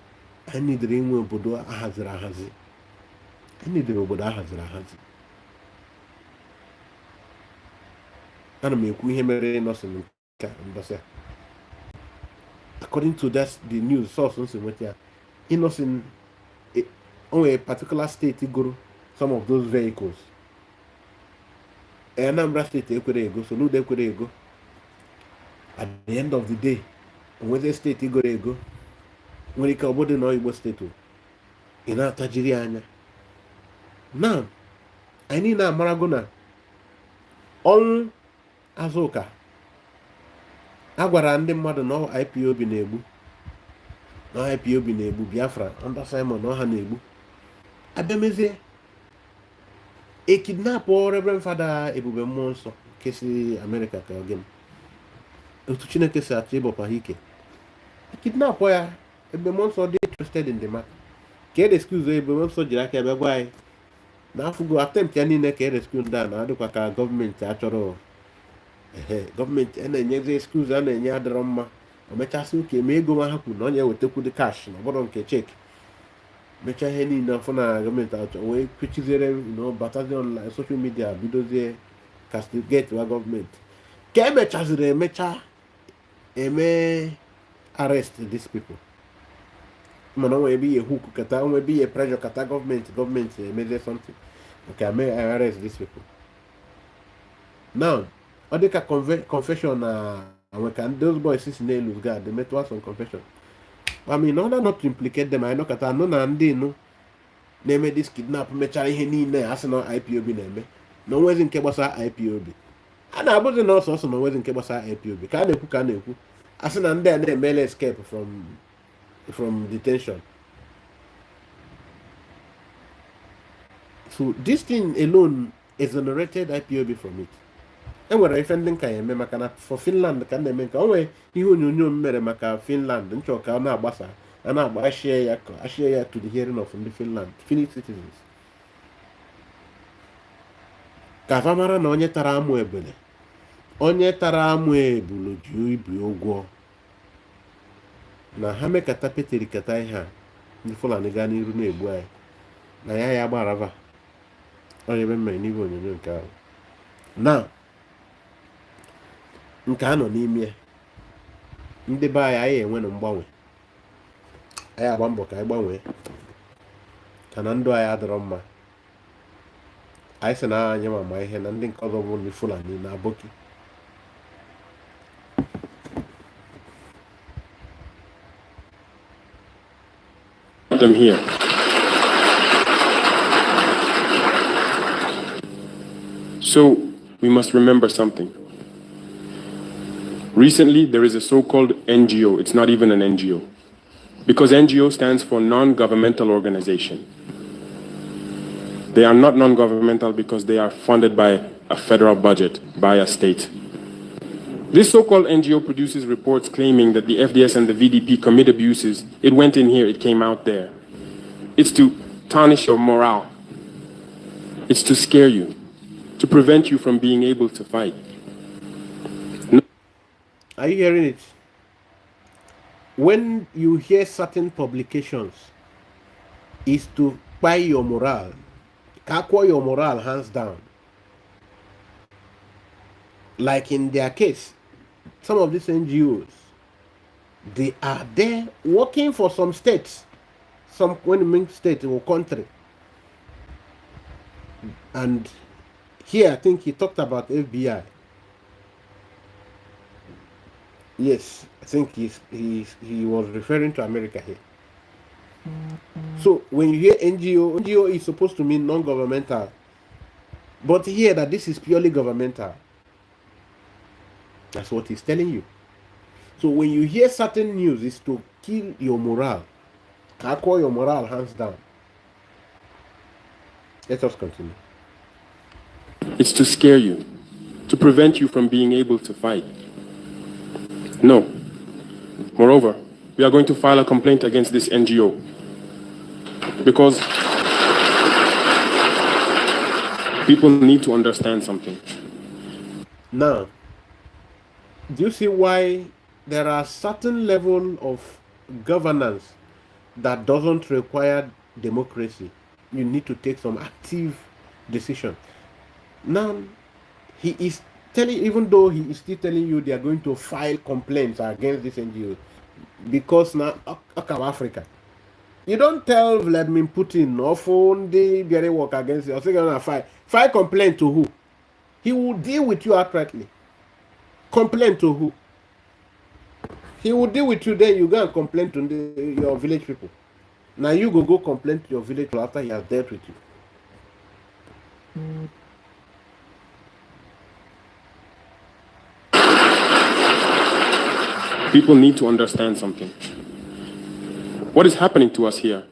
Anyị nidere inwe obodo ahaziri ahazi. Ana m ekwu ihe mere nọsịn nke mbọsị. According to the news source nsi nweta ya Innocent onwe particular state goro some of those vehicles. Anambra state ekwere ego, Soludo ekwere ego. At the end of the day onweze steeti goro ego nwere ike obodo na Igbo steeti ị na-atajiri anya. Now anyị niile amarago na ọnwụ Azụka a gwara ndị mmadụ na IPOB na-egbu Biafra under Simon na ọha na-egbu abịa mezie kidnap Reverend Fada Ebube Mmụọ Nsọ nke si Amerịka ka ọ gị otu Chineke si achọ ịbọpa ha ike kidnap ya. Ebube Mmụọ Nsọ dị interested in the matter ka rescue Ebube Mmụọ Nsọ jiri aka ebe gwa anyị na afụgo attempt ya niile ka rescue ndị a na-adịkwa ka gọọmenti achọrọ gọọmenti na-enyezi excuse a na-enye adịrọ mma. O mechasị oke ma ego ma ha kwuru na onye wetakwu dị cash na ọbụrụ nke cheki mechaa ihe niile afọ na gọọmenti achọ wee kwechiziere batazi online social media bidozie castigate wa gọọmenti ka emechaziri eme arrest these people. Mana onwe ebe ihe hook kata onwe ebe ihe pressure kata gọọmenti emezie something okay may arrest these people. Now ọ dịka confession na ka those boys si n'elu guard metụ some confession I mean, in order not to implicate them, I know that I know and they know. Name this kidnap, mechara ihe niile asị na IPOB na-eme na onwezi nke gbasara IPOB a na-abụzi na ọsọsọ na onwezi nke gbasara IPOB ka a na-ekwu asị na ndị a na-emela escape from detention. So this thing alone exonerated IPOB from it. Enwere ife ndị nka ya eme maka na for Finland ka na-eme nke o nwere ihe onyonyo mere maka Finland nchọ ka a na-agbasa a na-agba ashie ya to the hearing of ndị Finnish citizens ka fa mara na onye tara amụ ebulu ji ibi ụgwọ na ha mekata peterikata ihe a ndị Fulani gaa n'iru na-egbu anyị na ya gbarava onye ebe mmere n'ibe onyonyo nke ahụ na nke a nọ n'ime ndị be anyị enwe na mgbanwe anyị agba mbọ ka anyị gbanwee ka na ndụ anyị adịrọ mma anyị sị na anyị ma ihe na ndị nke ọzọ bụ ndị Fulani na Aboki them here. So we must remember something. Recently, there is a so-called NGO. It's not even an NGO. Because NGO stands for non-governmental organization. They are not non-governmental because they are funded by a federal budget, by a state. This so-called NGO produces reports claiming that the FDS and the VDP commit abuses. It went in here, it came out there. It's to tarnish your morale. It's to scare you, to prevent you from being able to fight. Are you hearing it? When you hear certain publications, is to buy your morale, calculate your morale hands down. Like in their case, some of these NGOs, they are there working for some states, when you mean state or country. And here I think he talked about FBI. Yes, I think he was referring to America here. So when you hear NGO is supposed to mean non-governmental. But here that this is purely governmental. That's what he's telling you. So when you hear certain news, it's to kill your morale. Call your morale hands down. Let us continue. It's to scare you, to prevent you from being able to fight. No. Moreover, we are going to file a complaint against this NGO because people need to understand something. Now, do you see why there are certain level of governance that doesn't require democracy? You need to take some active decision. Now, he is telling, even though he is still telling you they are going to file complaints against this NGO, because now, Africa, you don't tell Vladimir Putin or phone the very work against you. Or say you're gonna file complaint to who? He will deal with you outrightly. Complain to who? He will deal with you, then you go and complain to your village people. Now you go complain to your village people after he has dealt with you. People need to understand something. What is happening to us here?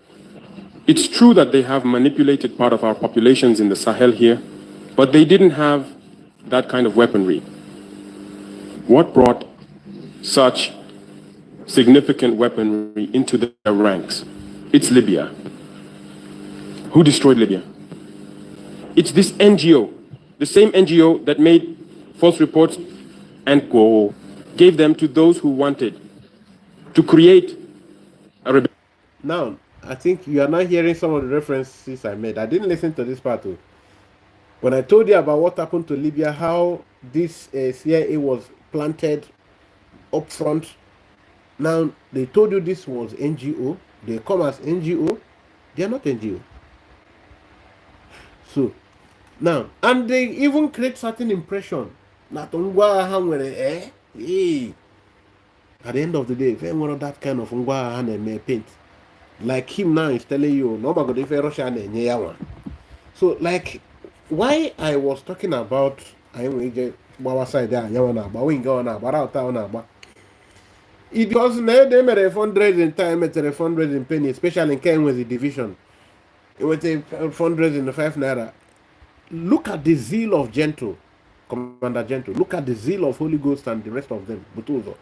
It's true that they have manipulated part of our populations in the Sahel here, but they didn't have that kind of weaponry. What brought such significant weaponry into their ranks? It's Libya. Who destroyed Libya? It's this NGO, the same NGO that made false reports and gave them to those who wanted to create a rebellion. Now, I think you are not hearing some of the references I made. I didn't listen to this part too. When I told you about what happened to Libya, how this CIA was planted up front. Now, they told you this was NGO. They come as NGO. They are not NGO. So, now, and they even create certain impression. At the end of the day, if one of that kind of ngwa and paint, like him now is telling you, no matter if Russia and so like why I was talking about I am our side there, but we go on about our it because they made a fundraising time at a fundraising penny, especially in Kenya with the division. It was a fundraising the 5 naira. Look at the zeal of Gentle, Commander Gentle. Look at the zeal of Holy Ghost and the rest of them, Butuzo,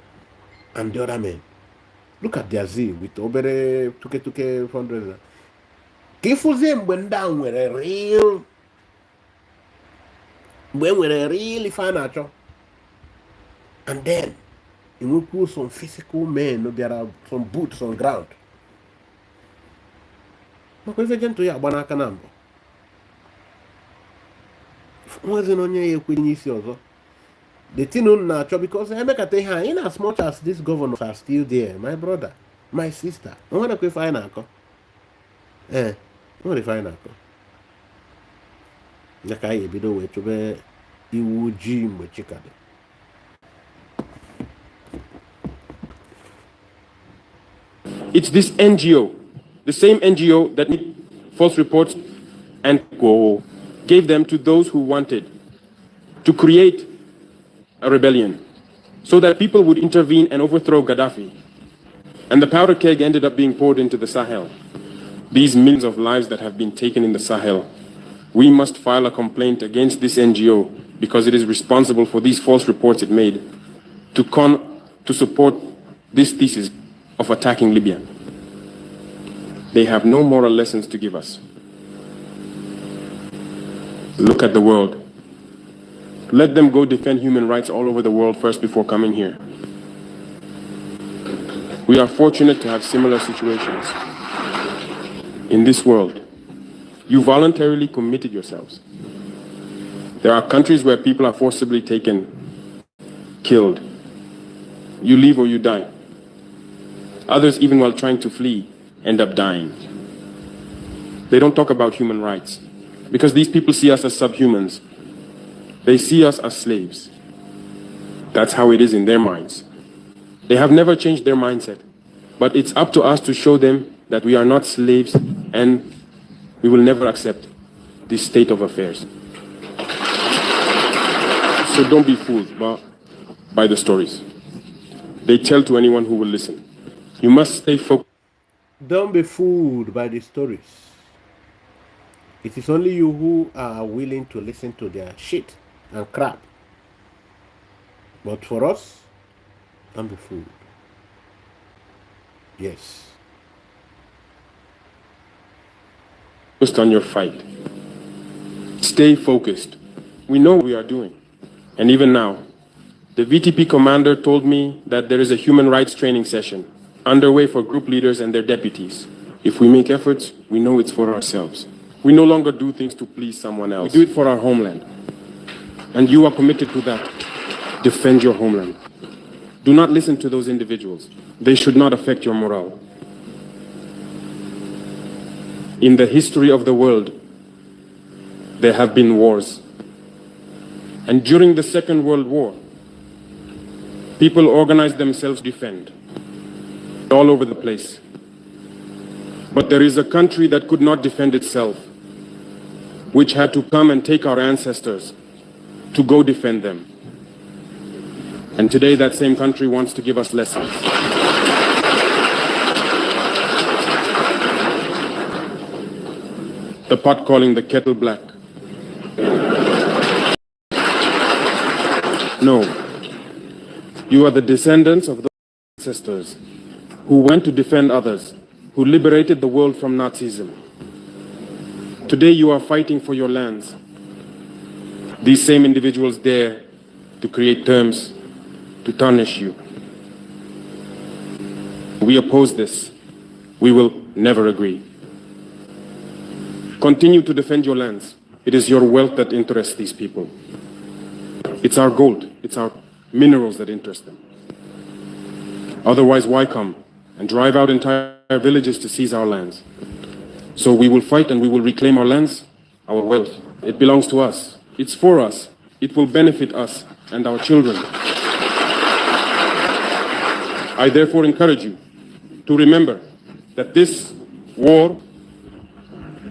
and the other men. Look at their zeal with Obere Tuke fundraiser. Kifuzem went down with a real, when we're really financial. And then, you put some physical men, there are some boots on ground. Because Gentle, yeah, Banakanambo. Wasn't on your the thing on natural because I make a thing in as much as these governors are still there, my brother, my sister. I want to find out. I want to find out. Like I be the way to be you gym with chicken. It's this NGO, the same NGO that made false reports and gave them to those who wanted to create a rebellion so that people would intervene and overthrow Gaddafi. And the powder keg ended up being poured into the Sahel. These millions of lives that have been taken in the Sahel, we must file a complaint against this NGO because it is responsible for these false reports it made to support this thesis of attacking Libya. They have no moral lessons to give us. Look at the world. Let them go defend human rights all over the world first before coming here. We are fortunate to have similar situations. In this world, you voluntarily committed yourselves. There are countries where people are forcibly taken, killed. You leave or you die. Others, even while trying to flee, end up dying. They don't talk about human rights because these people see us as subhumans. They see us as slaves. That's how it is in their minds. They have never changed their mindset, but it's up to us to show them that we are not slaves and we will never accept this state of affairs. So don't be fooled by the stories. They tell to anyone who will listen. You must stay focused. Don't be fooled by the stories. It is only you who are willing to listen to their shit and crap. But for us, don't be fooled. Yes. Focused on your fight. Stay focused. We know what we are doing. And even now, the VTP commander told me that there is a human rights training session underway for group leaders and their deputies. If we make efforts, we know it's for ourselves. We no longer do things to please someone else. We do it for our homeland. And you are committed to that. Defend your homeland. Do not listen to those individuals. They should not affect your morale. In the history of the world, there have been wars. And during the Second World War, people organized themselves to defend all over the place. But there is a country that could not defend itself, which had to come and take our ancestors to go defend them. And today that same country wants to give us lessons. The pot calling the kettle black. No, you are the descendants of those ancestors who went to defend others, who liberated the world from Nazism. Today you are fighting for your lands. These same individuals dare to create terms to tarnish you. We oppose this. We will never agree. Continue to defend your lands. It is your wealth that interests these people. It's our gold, it's our minerals that interest them. Otherwise, why come and drive out entire villages to seize our lands? So we will fight and we will reclaim our lands, our wealth. It belongs to us. It's for us. It will benefit us and our children. I therefore encourage you to remember that this war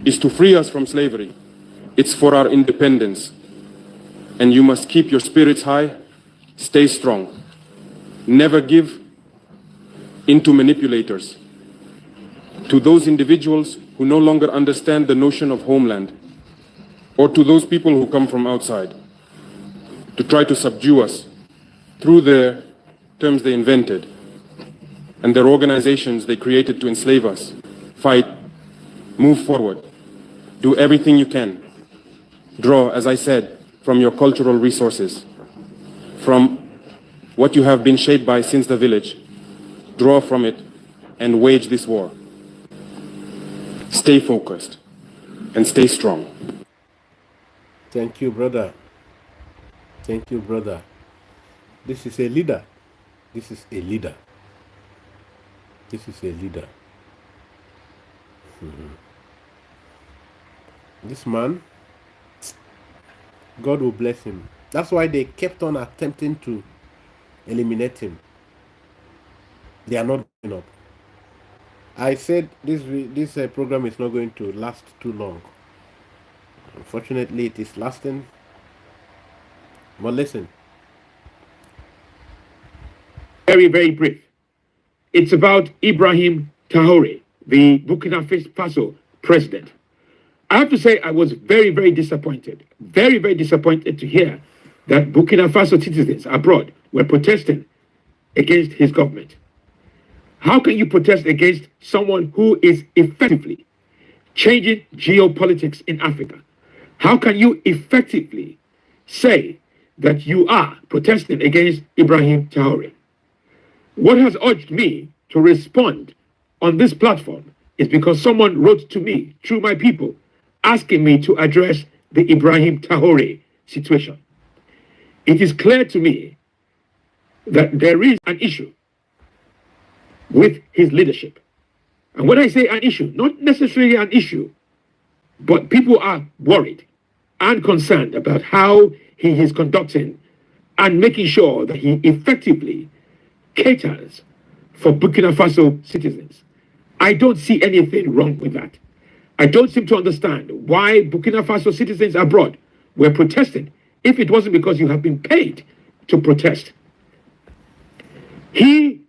is to free us from slavery. It's for our independence. And you must keep your spirits high, stay strong. Never give in to manipulators, to those individuals who no longer understand the notion of homeland, or to those people who come from outside to try to subdue us through the terms they invented and their organizations they created to enslave us. Fight, move forward, do everything you can. Draw, as I said, from your cultural resources, from what you have been shaped by since the village. Draw from it and wage this war. Stay focused and stay strong. Thank you, brother. Thank you, brother. This is a leader. This is a leader. This is a leader. This man, God will bless him. That's why they kept on attempting to eliminate him. They are not giving up. I said this program is not going to last too long. Unfortunately, it is lasting. But listen. Very, very brief. It's about Ibrahim Traoré, the Burkina Faso president. I have to say I was very, very disappointed. Very, very disappointed to hear that Burkina Faso citizens abroad were protesting against his government. How can you protest against someone who is effectively changing geopolitics in Africa? How can you effectively say that you are protesting against Ibrahim Traoré? What has urged me to respond on this platform is because someone wrote to me through my people asking me to address the Ibrahim Traoré situation. It is clear to me that there is an issue with his leadership. And when I say an issue, not necessarily an issue, but people are worried and concerned about how he is conducting and making sure that he effectively caters for Burkina Faso citizens. I don't see anything wrong with that. I don't seem to understand why Burkina Faso citizens abroad were protesting if it wasn't because you have been paid to protest. He,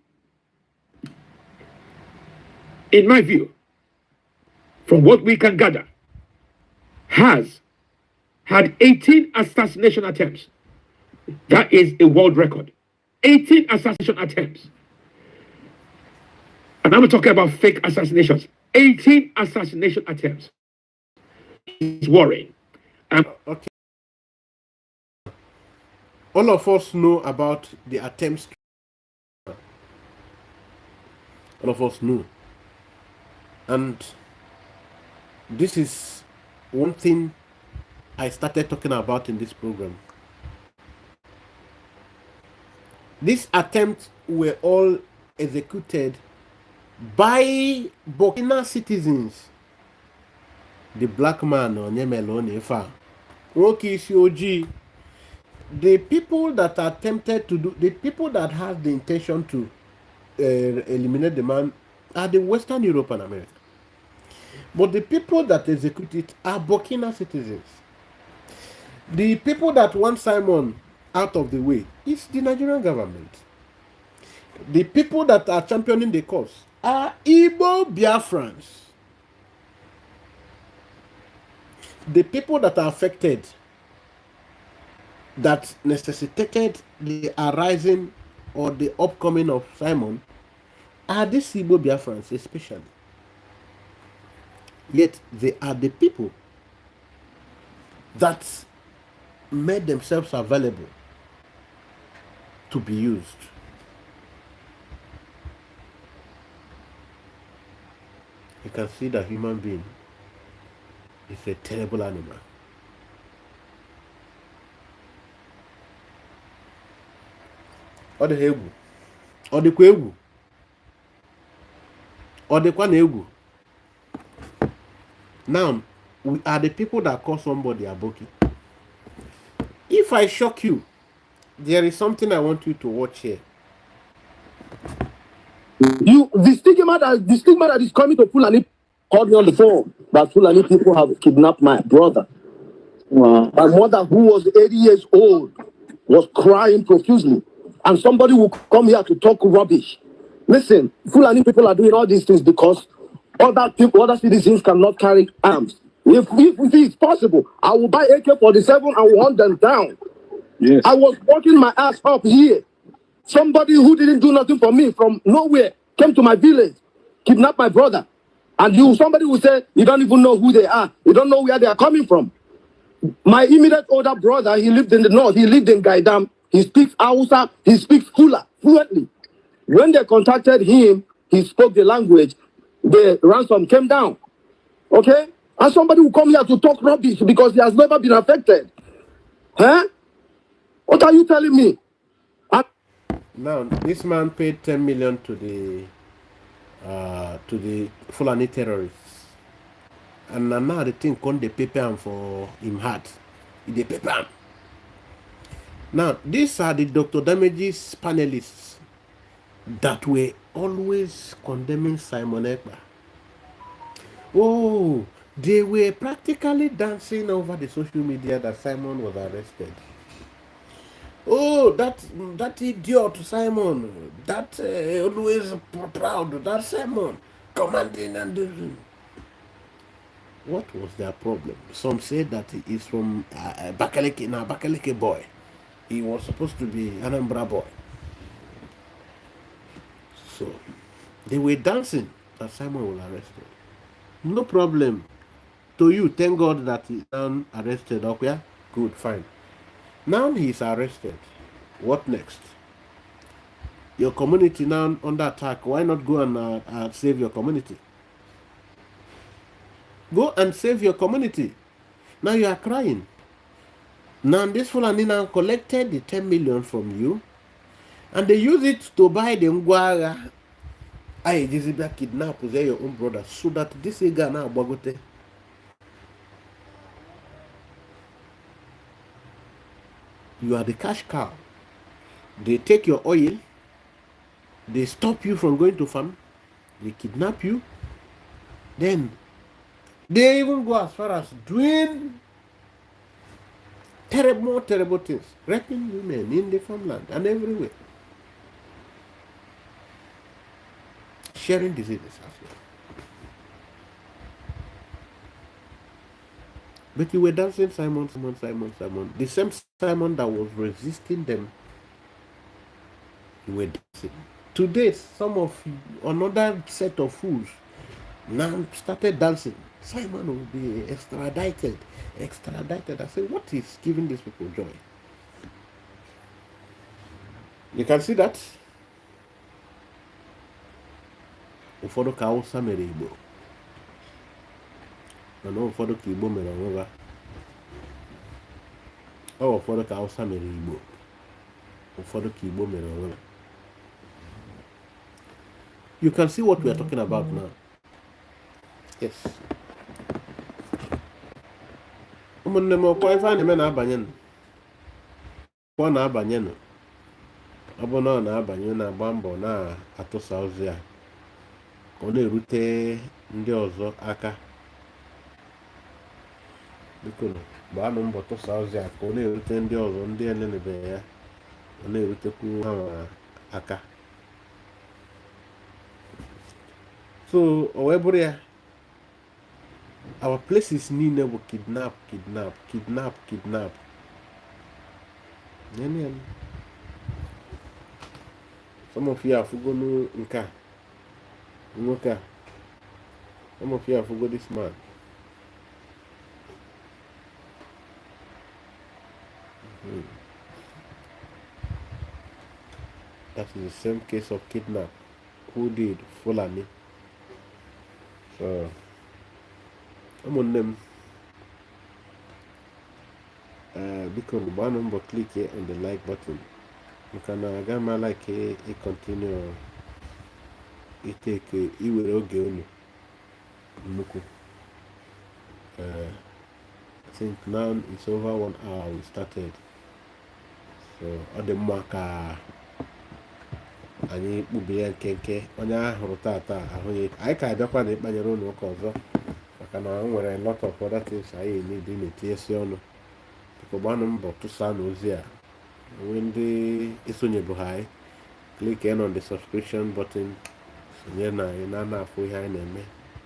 in my view, from what we can gather, has had 18 assassination attempts. That is a world record. 18 assassination attempts. And I'm talking about fake assassinations. 18 assassination attempts. It's worrying. Okay. All of us know about the attempts. All of us know. And this is one thing I started talking about in this program. These attempts were all executed by Burkina citizens. The black man on Yemelon, the people that attempted to do, the people that had the intention to eliminate the man are the Western Europe and America. But the people that execute it are Burkina citizens. The people that want Simon out of the way is the Nigerian government. The people that are championing the cause are Igbo Biafrans. The people that are affected, that necessitated the arising or the upcoming of Simon, are these Igbo Biafrans especially. Yet they are the people that made themselves available to be used. You can see that human being is a terrible animal. Ọ dị egwu. Ọ dịkwa egwu. Ọ dịkwa na egwu. Now, we are the people that call somebody Aboki. If I shock you, there is something I want you to watch here. The stigma that is coming to Fulani called me on the phone that Fulani people have kidnapped my brother. Wow. My mother, who was 80 years old, was crying profusely. And somebody will come here to talk rubbish. Listen, Fulani people are doing all these things because other citizens cannot carry arms. If it's possible, I will buy AK-47 and will hunt them down. Yes. I was working my ass up here. Somebody who didn't do nothing for me from nowhere came to my village, kidnapped my brother. And somebody will say, you don't even know who they are. You don't know where they are coming from. My immediate older brother, he lived in the north. He lived in Gaidam. He speaks Hausa. He speaks Fula fluently. When they contacted him, he spoke the language. The ransom came down. Okay? And somebody will come here to talk rubbish because he has never been affected. Huh? What are you telling me? Now, this man paid 10 million to the Fulani terrorists. And now the thing can't they pay him for him heart. They pay him. Now, these are the Dr. Damages panelists that were always condemning Simon Ekpa. Oh, they were practically dancing over the social media that Simon was arrested. Oh, that idiot Simon, that always proud, that Simon, commanding and doing. What was their problem? Some said that he is from Bakaleke boy. He was supposed to be an Anambra boy. So, they were dancing that Simon was arrested. No problem. To you, thank God that he's now arrested. Okay, good, fine. Now he's arrested. What next? Your community now under attack. Why not go and save your community? Go and save your community. Now you are crying. Now this Fulani now collected the 10 million from you and they use it to buy the Ngwara. I Jezebel kidnap your own brother so that this guy now Bogote. You are the cash cow. They take your oil, they stop you from going to farm, they kidnap you, then they even go as far as doing terrible things, raping women in the farmland and everywhere, sharing diseases as well. But you were dancing Simon. The same Simon that was resisting them, you were dancing. Today, some of another set of fools now started dancing. Simon will be extradited. I say, what is giving these people joy? You can see that. Ụfọdụ ka Hausa mere Igbo. Mana ụfọdụ ka Igbo mere onwe ha. Ụfọdụ ka Hausa mere Igbo. Ụfọdụ ka Igbo mere onwe ha. You can see what we are talking about now. Yes. Ụmụnne m ọkwa ife a na-eme na-abanye nụ. Ọ na-abanye nụ. Ọ bụ na ọ na-abanye na-agba mbọ na-atụsa ozi ya. Ka ọ na-erute ndị ọzọ aka. Biko gbaanụ mbọ tụsa ozi ya ka ọ na-erute ndị ọzọ ndị elenebeghị ya. Ọ na-erutekwu ha aka. So, o wee bụrụ ya, our places niile bụ kidnap. Some of you afugonu nke a, nwoke a. Some of you afugo this man. That is the same case of kidnap. Who did? Fulani. So, ụmụnne m, biko gbanụ mbọ click here on the like button. Maka na aga m like continue iteke iwere oge unu nnukwu. I think now it's over 1 hour we started. So ọ dị mma ka anyị kpubie ya nkenke onye ahụrụ tata ahụghị anyị ka abịakwa na ịkpanyere ụlọ ụka ọzọ maka na o nwere lot of other things anyị need na-etinyesi ọnụ biko gbanụ mbọ tụsaa na ozi a onwe ndị esonyebu ha anyị click on the subscription button sonye na anyị na-afụ ihe anyị na-eme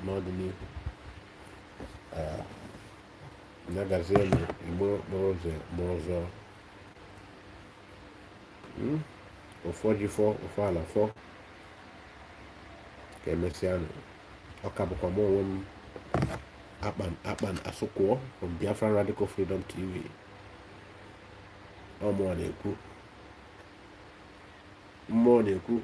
n'ọdịnihu na-agazie n'Igbo kpọrọ ụzọ mụrụ ọzọ ụfọ ji fọ ụfọ ala fọ ka emesịa ọka bụkwa m onwe m akpan asụkwọ from Biafra Radical Freedom TV mmụọ na-ekwu